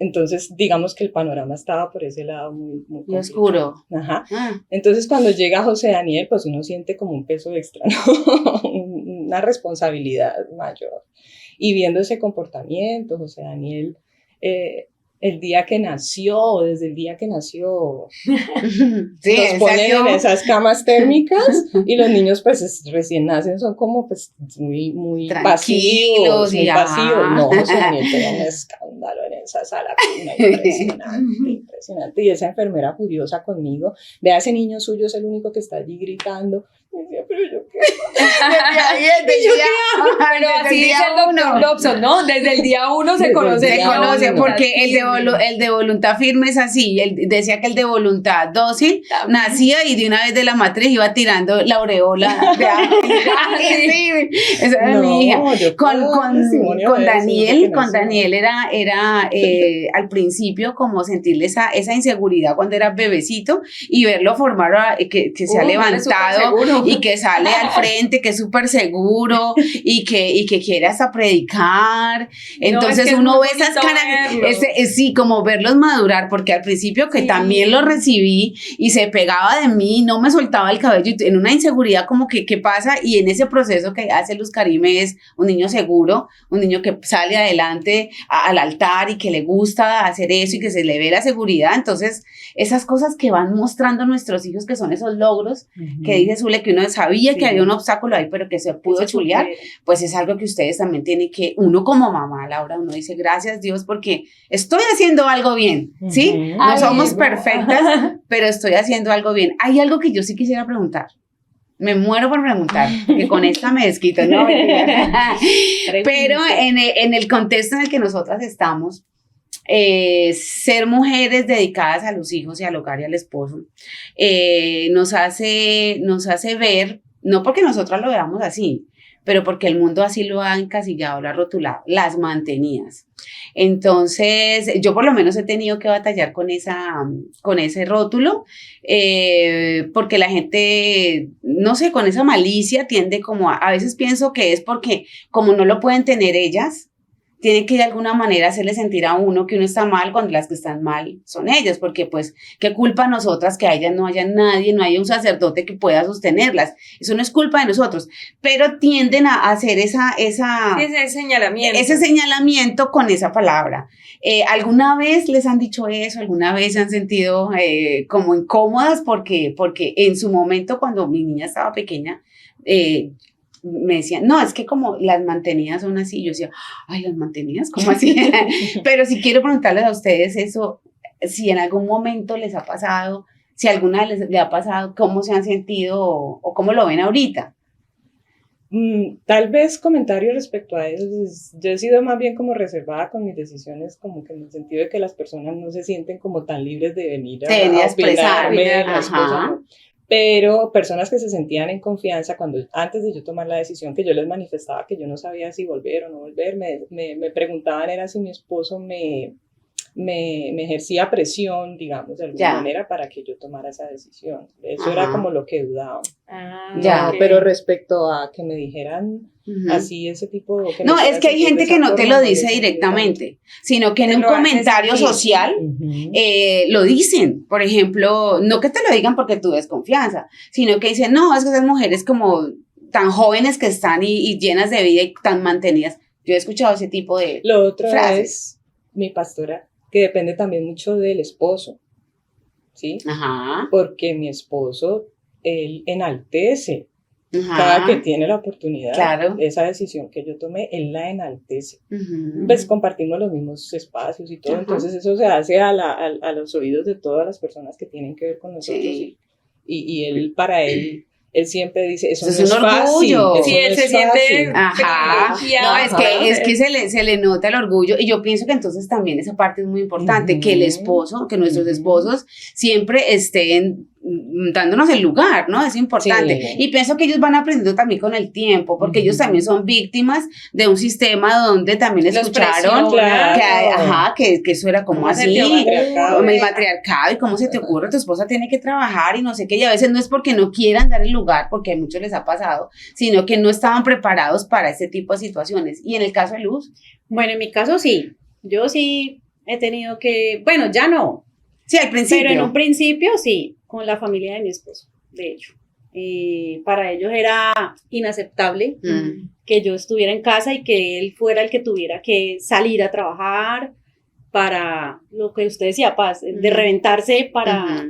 Entonces, digamos que el panorama estaba por ese lado muy oscuro. Ajá. Entonces, cuando llega José Daniel, pues uno siente como un peso extra, ¿no? una responsabilidad mayor. Y viendo ese comportamiento, José Daniel, el día que nació, desde el día que nació, Sí, los ponen exacto. en esas camas térmicas y los niños pues recién nacen son como pues muy Tranquilos pasivos, y muy pasivos. ajá. No, José Daniel tenía un escándalo en esa sala, impresionante. Y esa enfermera furiosa conmigo, vea, ese niño suyo es el único que está allí gritando. Y decía, pero yo qué. Pero así dice el doctor Dobson, ¿no? Desde el día 1 se Desde conoce. el Se día conoce uno. porque el de voluntad firme es así. Él decía que el de voluntad dócil nacía y de una vez de la matriz iba tirando la aureola de sí, esa era No, mi hija. yo Con testimonio de eso, Daniel, desde que con nació. Daniel era al principio como sentirle esa inseguridad cuando era bebecito y verlo formar que se ha levantado y que sale al frente, que es súper seguro y que quiere hasta predicar. Entonces es que uno es ve muy esas bonito caras, verlos. sí, como verlos madurar, porque al principio que Sí. también lo recibí y se pegaba de mí, no me soltaba el cabello, en una inseguridad como que ¿qué pasa? Y en ese proceso que hace Luz Karime es un niño seguro, un niño que sale adelante al altar y que le gusta hacer eso y que se le ve la seguridad. Entonces esas cosas que van mostrando nuestros hijos, que son esos logros que dice Zule, que uno sabía que había un obstáculo ahí, pero que se pudo chulear, pues es algo que ustedes también tienen que, uno como mamá, Laura, uno dice, gracias Dios, porque estoy haciendo algo bien, ¿sí? No Ay, somos no. perfectas, pero estoy haciendo algo bien. Hay algo que yo sí quisiera preguntar. Me muero por preguntar, que con esta me desquito, ¿no? Pero en el contexto en el que nosotras estamos, ser mujeres dedicadas a los hijos y al hogar y al esposo, nos hace ver, no porque nosotras lo veamos así, pero porque el mundo así lo ha encasillado, lo ha rotulado, las mantenidas. Entonces, yo por lo menos he tenido que batallar con ese rótulo, porque la gente, no sé, con esa malicia tiende como a veces pienso que es porque como no lo pueden tener ellas, tiene que de alguna manera hacerle sentir a uno que uno está mal cuando las que están mal son ellas, porque pues, ¿qué culpa a nosotras que a ellas no haya nadie, no haya un sacerdote que pueda sostenerlas? Eso no es culpa de nosotros, pero tienden a hacer Sí, ese señalamiento con esa palabra. ¿Alguna vez les han dicho eso? ¿Alguna vez se han sentido como incómodas? Porque en su momento, cuando mi niña estaba pequeña, me decían, no, es que como las mantenidas son así. Yo decía, ay, las mantenidas, ¿cómo así? Pero sí quiero preguntarles a ustedes eso, si en algún momento les ha pasado, si alguna vez les ha pasado, cómo se han sentido o cómo lo ven ahorita. Tal vez comentario respecto a eso, yo he sido más bien como reservada con mis decisiones, como que en el sentido de que las personas no se sienten como tan libres de venir a opinarme de las cosas, ¿no? Pero personas que se sentían en confianza cuando antes de yo tomar la decisión, que yo les manifestaba que yo no sabía si volver o no volver, me preguntaban era si mi esposo me ejercía presión, digamos, de alguna manera para que yo tomara esa decisión. Eso era como lo que dudaban. Ya. Okay. Pero respecto a que me dijeran así ese tipo... Que no, es que hay gente que no te lo dice directamente, sino que en un comentario social lo dicen. Por ejemplo, no que te lo digan porque tú des confianza, sino que dicen, no, es que esas mujeres como tan jóvenes que están y llenas de vida y tan mantenidas. Yo he escuchado ese tipo de Lo otro frases. Es mi pastora, que depende también mucho del esposo, ¿sí? Ajá. Porque mi esposo, él enaltece Ajá. cada que tiene la oportunidad. Claro. Esa decisión que yo tomé, él la enaltece. Pues compartimos los mismos espacios y todo, entonces eso se hace a los oídos de todas las personas que tienen que ver con nosotros. Sí. Y él, para él siempre dice, eso no es un orgullo. Sí, él se siente... Ajá. No, es que se le nota el orgullo, y yo pienso que entonces también esa parte es muy importante, que el esposo, que nuestros esposos siempre estén dándonos el lugar, ¿no? Es importante. Sí. Y pienso que ellos van aprendiendo también con el tiempo, porque ellos también son víctimas de un sistema donde también escucharon que eso era como así, el matriarcado, y cómo se te ocurre, tu esposa tiene que trabajar y no sé qué, y a veces no es porque no quieran dar el lugar, porque a muchos les ha pasado, sino que no estaban preparados para este tipo de situaciones. Y en el caso de Luz. Bueno, en mi caso sí, yo sí he tenido que, bueno, ya no. Sí, al principio. Pero en un principio sí, con la familia de mi esposo, de hecho. Para ellos era inaceptable que yo estuviera en casa y que él fuera el que tuviera que salir a trabajar para lo que usted decía, Paz, de reventarse para...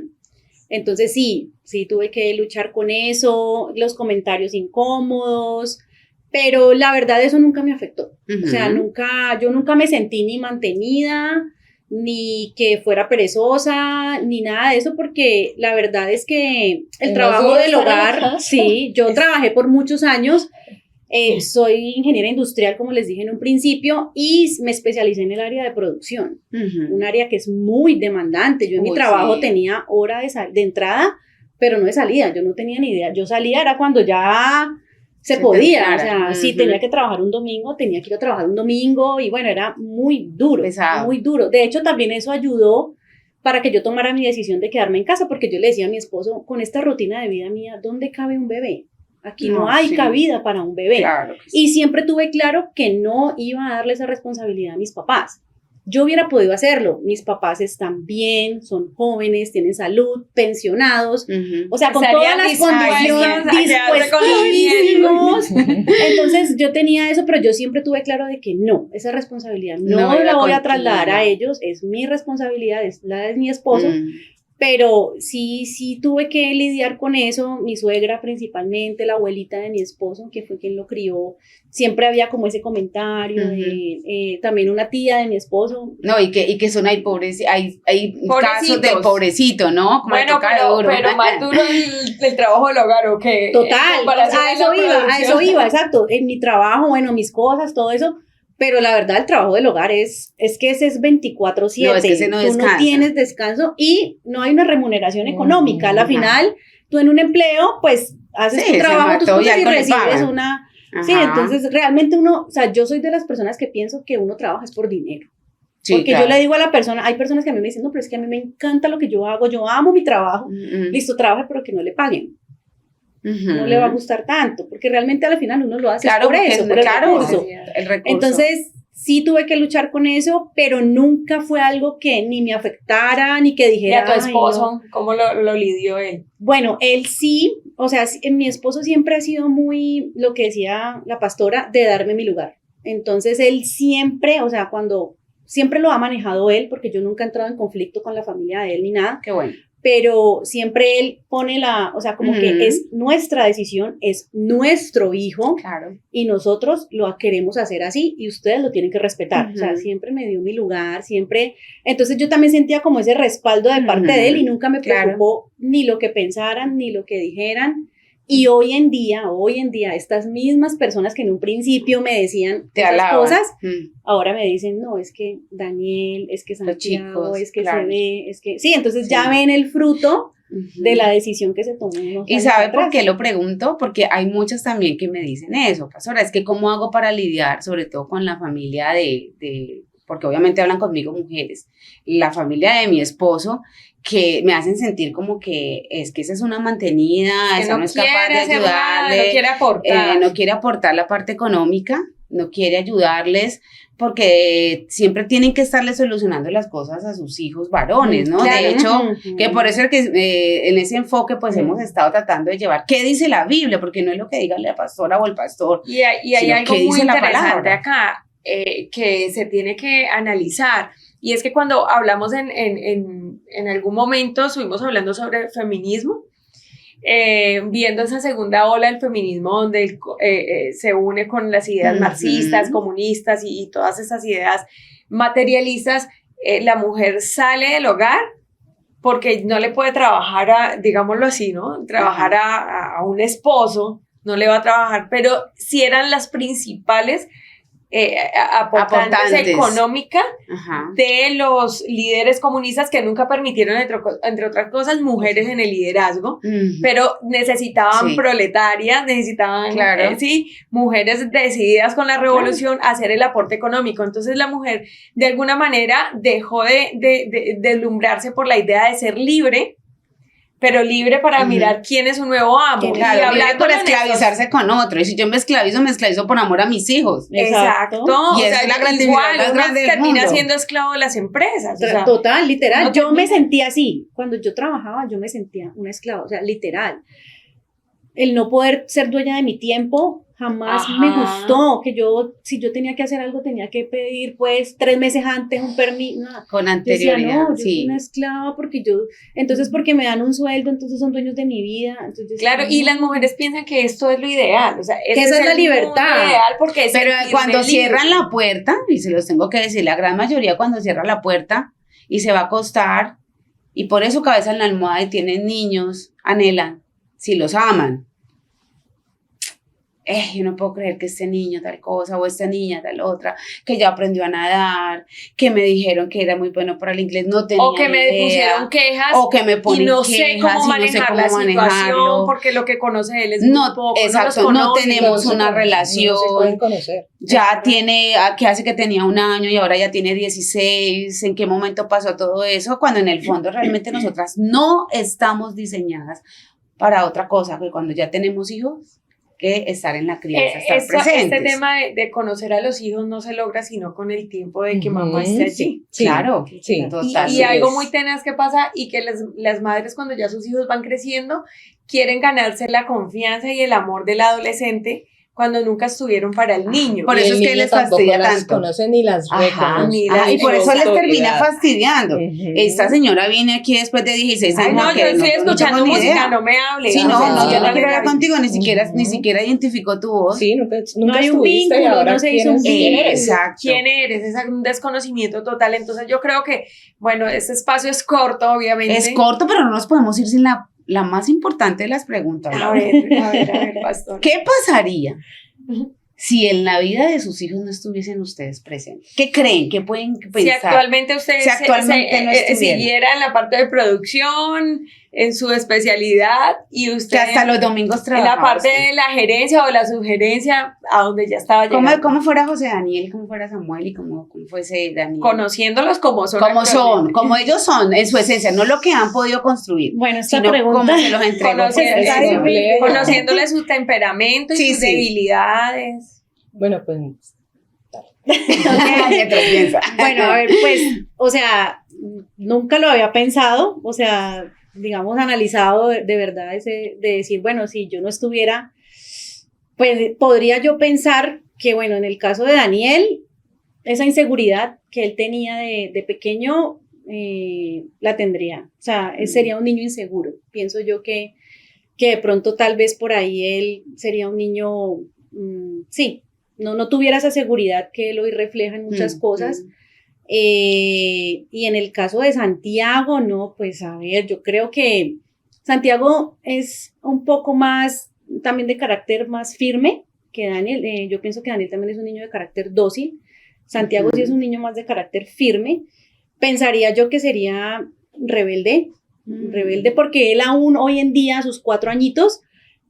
Entonces sí tuve que luchar con eso, los comentarios incómodos, pero la verdad eso nunca me afectó. O sea, yo nunca me sentí ni mantenida, ni que fuera perezosa, ni nada de eso, porque la verdad es que el trabajo del hogar, sí, yo trabajé por muchos años, soy ingeniera industrial, como les dije en un principio, y me especialicé en el área de producción, un área que es muy demandante. Yo en mi trabajo tenía hora de entrada, pero no de salida, yo no tenía ni idea, yo salía era cuando ya se podía, o sea, si tenía que trabajar un domingo, tenía que ir a trabajar un domingo, y bueno, era muy duro, muy duro. De hecho, también eso ayudó para que yo tomara mi decisión de quedarme en casa, porque yo le decía a mi esposo, con esta rutina de vida mía, ¿dónde cabe un bebé? Aquí no hay cabida para un bebé. Claro y siempre tuve claro que no iba a darle esa responsabilidad a mis papás. Yo hubiera podido hacerlo. Mis papás están bien, son jóvenes, tienen salud, pensionados. O sea, con todas las condiciones dispuestísimos. Entonces, yo tenía eso, pero yo siempre tuve claro de que no, esa responsabilidad no la voy a trasladar a ellos. Es mi responsabilidad, es la de mi esposo. Pero sí tuve que lidiar con eso, mi suegra principalmente, la abuelita de mi esposo, que fue quien lo crió, siempre había como ese comentario de, también una tía de mi esposo. No, y que son ahí hay casos de pobrecito, ¿no? Como bueno, pero más duro el trabajo del hogar, ¿o qué? Total, a eso iba, exacto, en mi trabajo, bueno, mis cosas, todo eso. Pero la verdad, el trabajo del hogar es que ese es 24/7. No, es que ese no descansa. Tú no tienes descanso y no hay una remuneración económica. A la final, tú en un empleo, pues, haces tu trabajo, tus cosas y recibes una... Sí, entonces realmente uno... O sea, yo soy de las personas que pienso que uno trabaja es por dinero. Sí, porque yo le digo a la persona, hay personas que a mí me dicen, no, pero es que a mí me encanta lo que yo hago, yo amo mi trabajo. Listo, trabaja, pero que no le paguen. No le va a gustar tanto, porque realmente al final uno lo hace por eso, por el recurso. Entonces, sí tuve que luchar con eso, pero nunca fue algo que ni me afectara, ni que dijera... ¿Y a tu esposo? No. ¿Cómo lo lidió él? Bueno, él sí, o sea, mi esposo siempre ha sido muy, lo que decía la pastora, de darme mi lugar. Entonces, él siempre, o sea, siempre lo ha manejado él, porque yo nunca he entrado en conflicto con la familia de él ni nada. Qué bueno. Pero siempre él pone o sea, como que es nuestra decisión, es nuestro hijo, y nosotros lo queremos hacer así, y ustedes lo tienen que respetar. O sea, siempre me dio mi lugar, siempre. Entonces yo también sentía como ese respaldo de parte de él, y nunca me preocupó ni lo que pensaran, ni lo que dijeran. Y hoy en día, estas mismas personas que en un principio me decían esas cosas, ahora me dicen, no, es que Daniel, es que Santiago, es que se ve, es que... Sí, entonces ya ven el fruto de la decisión que se tomó. ¿Y sabe por qué lo pregunto? Porque hay muchas también que me dicen eso, pastora, es que ¿cómo hago para lidiar, sobre todo con la familia porque obviamente hablan conmigo mujeres, la familia de mi esposo, que me hacen sentir como que esa es una mantenida, esa no es capaz de ayudarle, no quiere aportar la parte económica, no quiere ayudarles, porque siempre tienen que estarle solucionando las cosas a sus hijos varones, ¿no? De hecho, que por eso es que en ese enfoque pues hemos estado tratando de llevar, ¿qué dice la Biblia? Porque no es lo que diga la pastora o el pastor, y hay algo muy interesante acá, que se tiene que analizar, y es que cuando hablamos en algún momento estuvimos hablando sobre feminismo, viendo esa segunda ola del feminismo donde se une con las ideas marxistas, comunistas y todas esas ideas materialistas. La mujer sale del hogar porque no le puede trabajar digámoslo así, ¿no? Trabajar a un esposo, no le va a trabajar, pero sí eran las principales aportantes económica de los líderes comunistas, que nunca permitieron, entre otras cosas, mujeres en el liderazgo, pero necesitaban proletarias, necesitaban mujeres decididas con la revolución a hacer el aporte económico. Entonces la mujer de alguna manera dejó de deslumbrarse por la idea de ser libre, pero libre para mirar quién es su nuevo amo. Claro, y hablar por esclavizarse con otro. Y si yo me esclavizo por amor a mis hijos. Exacto. Y esa es la gratificación más grande del mundo. Termina siendo esclavo de las empresas. Total, literal. Yo me sentía así. Cuando yo trabajaba, yo me sentía una esclava. O sea, literal. el no poder ser dueña de mi tiempo jamás Ajá. me gustó, que si yo tenía que hacer algo, tenía que pedir pues 3 meses antes un permiso, nada. Con Yo decía, anterioridad, no, yo soy sí. una esclava entonces porque me dan un sueldo, entonces son dueños de mi vida. Entonces yo decía, Claro, y no. las mujeres piensan que esto es lo ideal, o sea, Que esa es la el mundo libertad. ideal porque es Pero sentirme cuando libre. cierran la puerta, y se los tengo que decir, la gran mayoría cuando cierra la puerta y se va a acostar y pone su cabeza en la almohada y tienen niños, anhelan, si los aman. Yo no puedo creer que este niño tal cosa o esta niña tal otra, que ya aprendió a nadar, que me dijeron que era muy bueno para el inglés, no tenía O que me idea, pusieron quejas o que me ponen y no quejas sé cómo y no sé manejar cómo la situación manejarlo. porque lo que conoce él es No, muy poco, exacto, los no conoce. tenemos No se una conocen, relación. No se pueden conocer. Ya tiene, que hace que tenía 1 año y ahora ya tiene 16, ¿en qué momento pasó todo eso? Cuando en el fondo realmente nosotras no estamos diseñadas para otra cosa, que cuando ya tenemos hijos, que estar en la crianza, estar presentes. Este tema de conocer a los hijos no se logra sino con el tiempo de que mamá esté allí. Sí, Claro, sí. total. Y algo muy tenaz que pasa y que las madres cuando ya sus hijos van creciendo quieren ganarse la confianza y el amor del adolescente cuando nunca estuvieron para el niño. Por Y eso el es que niño les tampoco fastidia las tanto. conoce ni las Ajá, reconoce. Ajá, y por eso les termina fastidiando. Ujú. Esta señora viene aquí después de 16 Ay, años. no, que yo estoy tengo escuchando ni música, idea. no me hables. Sí, O sea, no, yo no Ah. quiero hablar contigo, ni Ujú. siquiera identificó tu voz. Sí, nunca No hay un estuviste y vínculo, ahora no se hizo un quién vínculo. eres. Exacto. ¿Quién eres? Es un desconocimiento total. Entonces yo creo que, bueno, este espacio es corto, obviamente. Es corto, pero no nos podemos ir sin la más importante de las preguntas. A ver, pastor. ¿Qué pasaría si en la vida de sus hijos no estuviesen ustedes presentes? ¿Qué creen? ¿Qué pueden pensar? Si actualmente ustedes Si actualmente no estuvieran. siguiera en la parte de producción, en su especialidad, y usted Que hasta los domingos en trabajaba. la parte usted. de la gerencia o la sugerencia, a donde ya estaba llegando. ¿Cómo fuera José Daniel? ¿Cómo fuera Samuel? ¿Y cómo fuese Daniel? Conociéndolos como son. Como son, actualmente. como ellos son, en su esencia, no lo que han podido construir, Bueno, esta sino pregunta cómo se los entregó. Conocer- Está Eso. difícil. Conociéndole su temperamento y Sí, sus sí. debilidades. Bueno, pues Ay, entonces piensa. Bueno, a ver, pues, o sea, nunca lo había pensado, o sea, digamos, analizado de verdad de decir, bueno, si yo no estuviera, pues podría yo pensar que, bueno, en el caso de Daniel, esa inseguridad que él tenía de pequeño, la tendría, o sea, él sería un niño inseguro. Pienso yo que de pronto tal vez por ahí él sería un niño, sí, no tuviera esa seguridad que él hoy refleja en muchas cosas. Y en el caso de Santiago, no, pues a ver, yo creo que Santiago es un poco más, también de carácter más firme que Daniel. Yo pienso que Daniel también es un niño de carácter dócil. Santiago sí es un niño más de carácter firme. Pensaría yo que sería rebelde porque él aún hoy en día, a sus 4 añitos,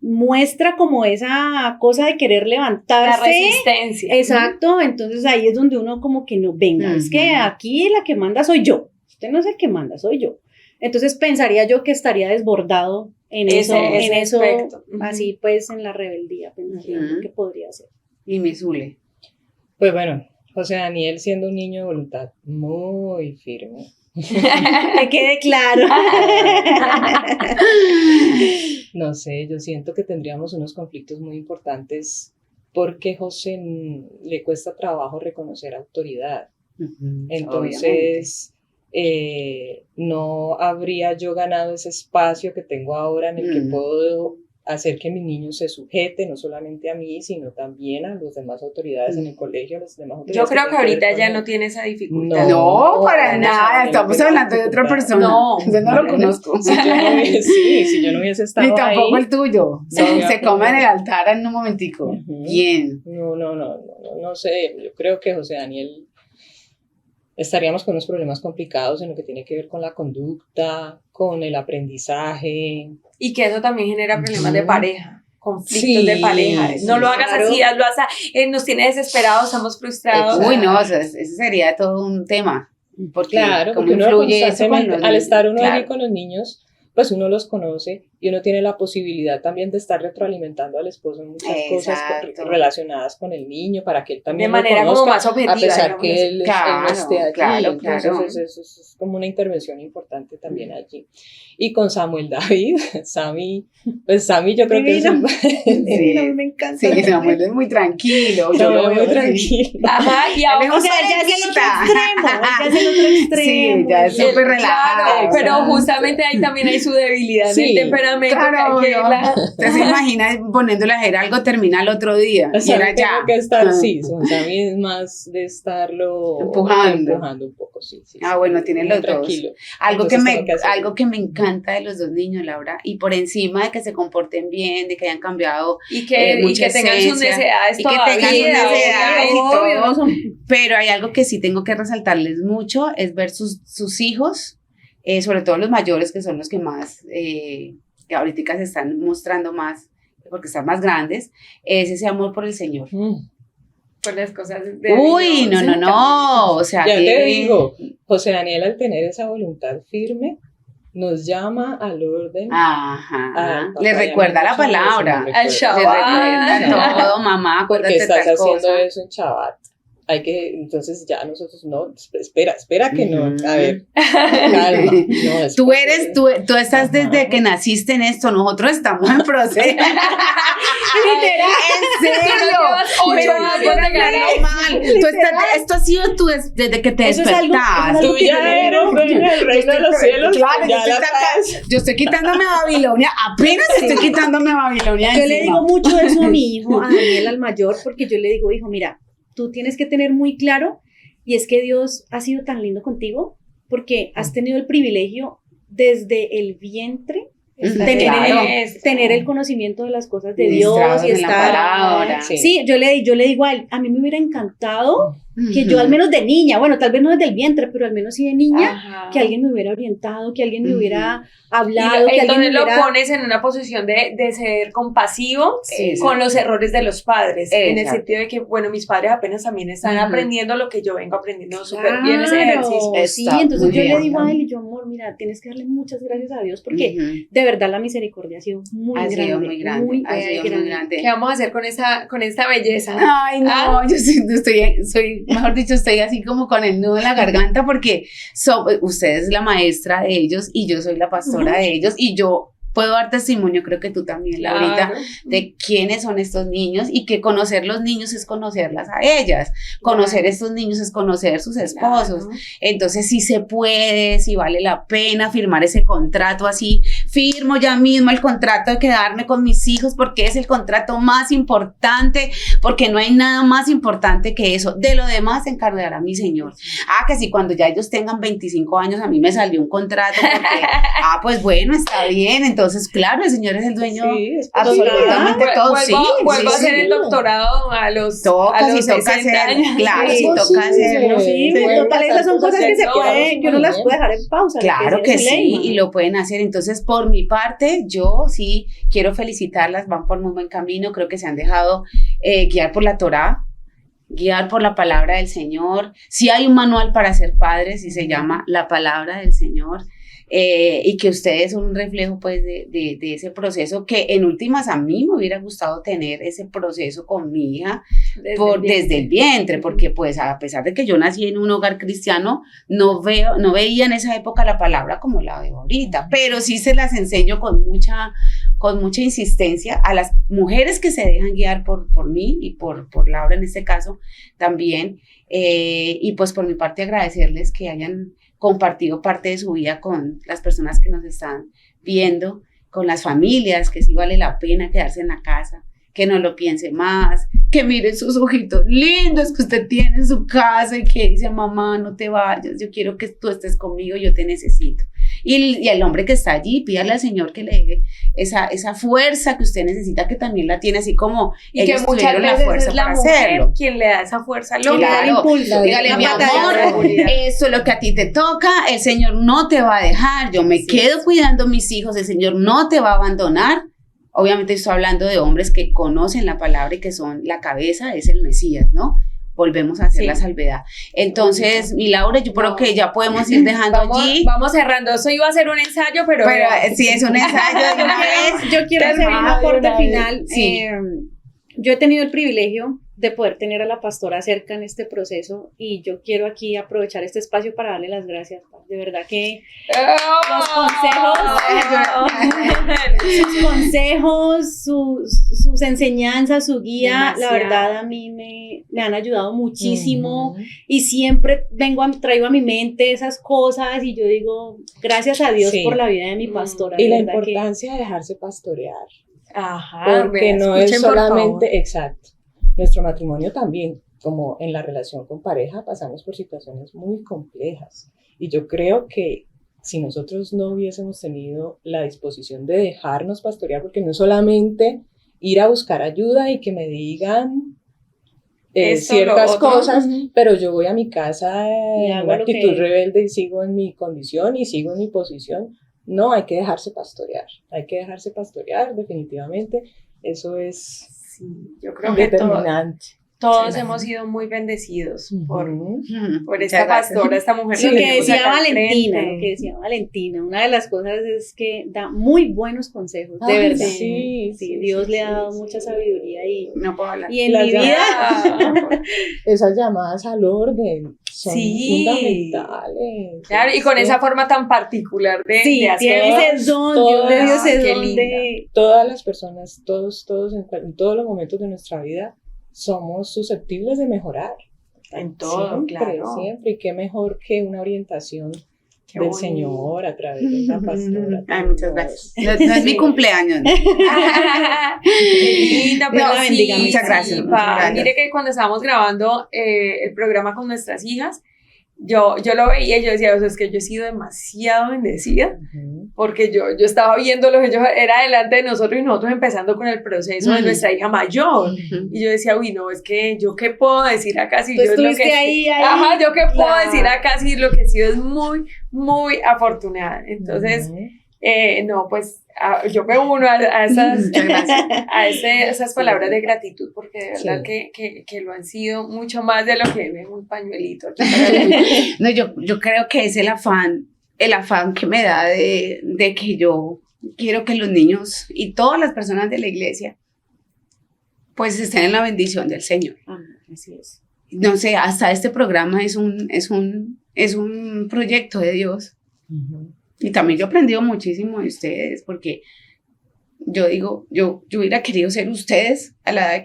muestra como esa cosa de querer levantarse. La resistencia. Exacto, entonces ahí es donde uno como que no, venga, es que aquí la que manda soy yo, usted no es el que manda, soy yo. Entonces pensaría yo que estaría desbordado en Ese eso, aspecto. así pues en la rebeldía, pensaría yo que podría ser. Y mi Zule. Pues bueno, José Daniel siendo un niño de voluntad muy firme. Que quede claro. No sé, yo siento que tendríamos unos conflictos muy importantes porque José le cuesta trabajo reconocer autoridad. Entonces, no habría yo ganado ese espacio que tengo ahora en el que puedo hacer que mi niño se sujete, no solamente a mí, sino también a las demás autoridades en el colegio, a las demás autoridades. Yo creo que tienen ver ahorita con ya él. no tiene esa dificultad. No, para no, nada, no, estamos no, hablando de otra persona. No, yo no lo conozco. Si yo no hubiese, si yo no hubiese estado Ni tampoco ahí, el tuyo. Se come en el altar en un momentico. Ujú. Bien. no sé, yo creo que José Daniel estaríamos con unos problemas complicados en lo que tiene que ver con la conducta, con el aprendizaje. Y que eso también genera problemas de pareja, conflictos Sí, de pareja. No lo hagas claro. así, hazlo así. Nos tiene desesperados, estamos frustrados. Uy, no, o sea, ese sería todo un tema. Porque Claro, cómo porque uno influye eso con constantemente, los al estar uno claro. allí con los niños, pues uno los conoce y uno tiene la posibilidad también de estar retroalimentando al esposo en muchas cosas relacionadas con el niño, para que él también de manera lo conozca, como más objetiva, a pesar digamos, que él no esté allí. Claro, Entonces eso es como una intervención importante también allí. Y con Samuel David, Sammy yo creo que es sí, me encanta. Sí, Samuel es muy tranquilo. yo lo veo muy tranquilo. Ajá, y ahora O sea, ya es el otro extremo, Sí, ya es súper relajado. Claro, pero justamente ahí también hay su debilidad Sí, del temperamento. Claro, que Usted se imagina poniéndole a hacer algo, termina el otro día. O sea, y era ya. tengo que estar, sí, Sammy es más de estarlo empujando un poco, sí. Bueno, tiene los tranquilo. dos. Algo que Entonces, me encanta de los dos niños, Laura, y por encima de que se comporten bien, de que hayan cambiado y que tengan sus necesidades y que tengan sus necesidades y obvio, todo, pero hay algo que sí tengo que resaltarles mucho, es ver sus hijos, sobre todo los mayores, que son los que más, que ahorita se están mostrando más, porque están más grandes, es ese amor por el Señor. por las cosas de Uy, Dios. no, o sea, ya te digo, José Daniel, al tener esa voluntad firme, nos llama al orden. Ajá. Le recuerda la palabra. Al Le Shabbat. recuerda todo, mamá, Porque acuérdate estás tal haciendo cosa. eso en Shabbat. Entonces ya nosotros no, espera que no, a ver, calma. No, Tú estás desde que naciste en esto, nosotros estamos en proceso. Literal. En serio. Llevas 8 años de ganar. Esto ha sido tú desde que te Eso es algo- despertaste. Tú ya eres reina del reino de los cielos. Claro, ya la traes. yo estoy quitándome Babilonia, apenas estoy quitándome Babilonia Yo le encima. digo mucho eso a mi hijo, a Daniel, al mayor, porque yo le digo, hijo, mira, tú tienes que tener muy claro, y es que Dios ha sido tan lindo contigo, porque has tenido el privilegio desde el vientre, tener el conocimiento de las cosas de Dios y en la estar... palabra. Sí, yo le digo a él, a mí me hubiera encantado que yo al menos de niña, bueno, tal vez no desde el vientre, pero al menos sí de niña, Ajá. que alguien me hubiera orientado, que alguien me hubiera hablado, que alguien entonces me hubiera... lo pones en una posición de ser compasivo con los errores de los padres, en el sentido de que, bueno, mis padres apenas también están aprendiendo lo que yo vengo aprendiendo súper bien ese ejercicio. Sí, Está entonces muy yo bien. le digo a él, y yo, amor, mira, tienes que darle muchas gracias a Dios, porque de verdad la misericordia ha sido muy grande. Ha sido muy grande. ¿Qué vamos a hacer con esta belleza? Ay, no, yo soy, mejor dicho, estoy así como con el nudo en la garganta porque usted es la maestra de ellos y yo soy la pastora de ellos y yo puedo dar testimonio, creo que tú también, Laurita, de quiénes son estos niños y que conocer los niños es conocerlas a ellas, conocer estos niños es conocer sus esposos, entonces sí se puede, sí vale la pena firmar ese contrato así, firmo ya mismo el contrato de quedarme con mis hijos porque es el contrato más importante, porque no hay nada más importante que eso, de lo demás se encargará mi Señor. Que si cuando ya ellos tengan 25 años a mí me salió un contrato porque, pues bueno, está bien, entonces claro, el Señor es el dueño absolutamente todo. Vuelvo a hacer el doctorado a los 60 años. Claro, sí, toca hacerlo. Sí, total, esas son cosas que se pueden, que uno las puede dejar en pausa. Claro que sí, y lo pueden hacer. Entonces, por mi parte, yo sí quiero felicitarlas, van por muy buen camino, creo que se han dejado guiar por la Torá, guiar por la palabra del Señor. Sí hay un manual para ser padres y se llama La Palabra del Señor. Y que ustedes son un reflejo pues de ese proceso que en últimas a mí me hubiera gustado tener ese proceso con mi hija desde el vientre, porque pues a pesar de que yo nací en un hogar cristiano, no veía en esa época la palabra como la veo ahorita, pero sí se las enseño con mucha insistencia a las mujeres que se dejan guiar por mí y por Laura en este caso también, y pues por mi parte agradecerles que hayan compartido parte de su vida con las personas que nos están viendo, con las familias, que sí vale la pena quedarse en la casa, que no lo piense más, que miren sus ojitos lindos que usted tiene en su casa y que dice, mamá, no te vayas, yo quiero que tú estés conmigo, yo te necesito. Y el hombre que está allí, pídale al Señor que le dé esa fuerza que usted necesita, que también la tiene, así como y ellos que muchas tuvieron la veces fuerza es la para mujer hacerlo. quien le da esa fuerza al hombre, Claro, el impulso. dígale, mi amor, eso es lo que a ti te toca, el Señor no te va a dejar, yo me quedo cuidando a mis hijos, el Señor no te va a abandonar. Obviamente estoy hablando de hombres que conocen la palabra y que son la cabeza, es el Mesías, ¿no? volvemos a hacer Sí. la salvedad. Entonces, mi Laura, yo creo que ya podemos ir dejando allí. Vamos cerrando. Eso iba a ser un ensayo, pero Sí, es un ensayo de una vez. Yo quiero hacer un Termina de aporte una vez. final. Sí. Yo he tenido el privilegio de poder tener a la pastora cerca en este proceso y yo quiero aquí aprovechar este espacio para darle las gracias. De verdad que sus consejos, sus enseñanzas, su guía, la Demasiado. verdad a mí me han ayudado muchísimo y siempre traigo a mi mente esas cosas y yo digo, gracias a Dios Sí. por la vida de mi pastora. Y de la verdad que- importancia de dejarse pastorear. Ajá, Porque no escuchen, es por favor. solamente, exacto, nuestro matrimonio también, como en la relación con pareja, pasamos por situaciones muy complejas. Y yo creo que si nosotros no hubiésemos tenido la disposición de dejarnos pastorear, porque no es solamente ir a buscar ayuda y que me digan Esto, ciertas lo otro. cosas, pero yo voy a mi casa Y en hago una lo actitud que- rebelde y sigo en mi condición y sigo en mi posición. No, hay que dejarse pastorear, definitivamente. Eso es Sí, yo creo que determinante. todos Sí. hemos sido muy bendecidos por Ujú. esta Muchas gracias. pastora, esta mujer. Lo que tenemos decía acá al Valentina, frente. una de las cosas es que da muy buenos consejos, de Ay, verdad. sí, Dios sí, le ha sí, dado sí. mucha sabiduría No puedo hablar. y en Las mi vida Esas llamadas al orden son Sí. fundamentales. Claro, y con Es que esa forma tan particular de sí, hacer. tiene ese don, Dios le dio todas, ese qué don de... todas las personas, todos en todos los momentos de nuestra vida somos susceptibles de mejorar. En todo, claro. Siempre. Y qué mejor que una orientación Qué del bonito. Señor a través de una pastora. Ay, muchas gracias. No es mi cumpleaños. ¿no? Qué linda, pero Dios la bendiga, sí, muchas gracias, sí, muchas gracias. Mire que cuando estábamos grabando el programa con nuestras hijas, yo lo veía y yo decía, o sea, es que yo he sido demasiado bendecida, Ujú. porque yo estaba viendo lo que ellos era delante de nosotros y nosotros empezando con el proceso de nuestra hija mayor. Y yo decía, uy, no, es que yo qué puedo decir acá si Tú yo lo que estuviste ahí, Ajá, yo qué puedo claro. decir acá si lo que he sido es muy, muy afortunada. Entonces, Ujú. no, pues yo me uno a esas, Muchas gracias. esas palabras de gratitud, porque de verdad Sí. que lo han sido mucho más de lo que es un pañuelito. aquí para mí. No, yo creo que es el afán que me da de que yo quiero que los niños y todas las personas de la iglesia pues estén en la bendición del Señor. Así es. No sé, hasta este programa es un proyecto de Dios. Ujú. Y también yo he aprendido muchísimo de ustedes, porque yo digo, yo hubiera querido ser ustedes a la edad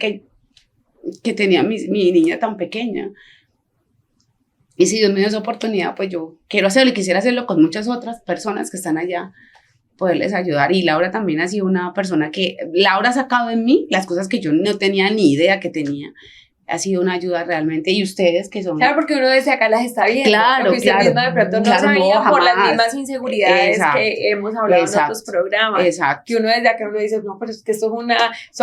que tenía mi niña tan pequeña. Y si Dios me dio esa oportunidad, pues yo quiero hacerlo y quisiera hacerlo con muchas otras personas que están allá, poderles ayudar. Y Laura también ha sido una persona Laura ha sacado en mí las cosas que yo no tenía ni idea que tenía. Ha sido una ayuda realmente. Y ustedes que son... Claro, porque uno desde acá las está viendo. Claro, lo que usted claro. misma de pronto no Claro, sabía no, por las jamás. mismas inseguridades Exacto. que hemos hablado en Exacto. otros programas. Exacto. Que uno desde acá uno dice, no, pero es que sos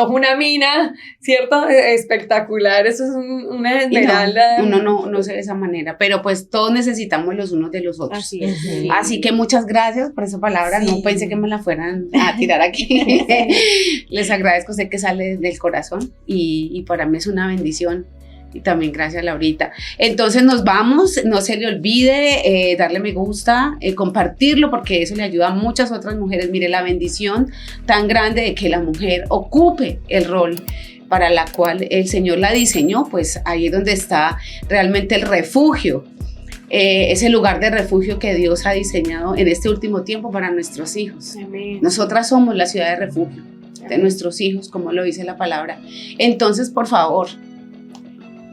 una mina, ¿cierto? Espectacular, eso es una Y esmeralda. uno no se ve de esa manera, pero pues todos necesitamos los unos de los otros. Así es. Ujú. Así que muchas gracias por esa palabra, Sí. no pensé que me la fueran a tirar aquí. Les agradezco, sé que sale del corazón y para mí es una bendición. Y también gracias, Laurita. Entonces nos vamos, no se le olvide darle me gusta, compartirlo, porque eso le ayuda a muchas otras mujeres. Mire la bendición tan grande de que la mujer ocupe el rol para la cual el Señor la diseñó, pues ahí es donde está realmente el refugio, ese lugar de refugio que Dios ha diseñado en este último tiempo para nuestros hijos. Amén. Nosotras somos la ciudad de refugio de nuestros hijos, como lo dice la palabra. Entonces, por favor,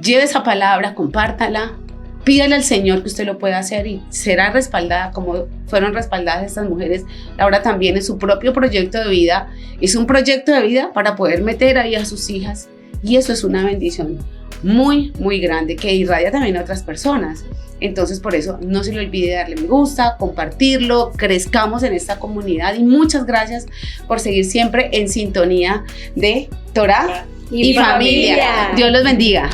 lleve esa palabra, compártala, pídale al Señor que usted lo pueda hacer y será respaldada como fueron respaldadas estas mujeres. Laura también en su propio proyecto de vida, hizo un proyecto de vida para poder meter ahí a sus hijas, y eso es una bendición muy, muy grande que irradia también a otras personas. Entonces, por eso no se le olvide darle me gusta, compartirlo, crezcamos en esta comunidad, y muchas gracias por seguir siempre en sintonía de Torah y familia. Dios los bendiga.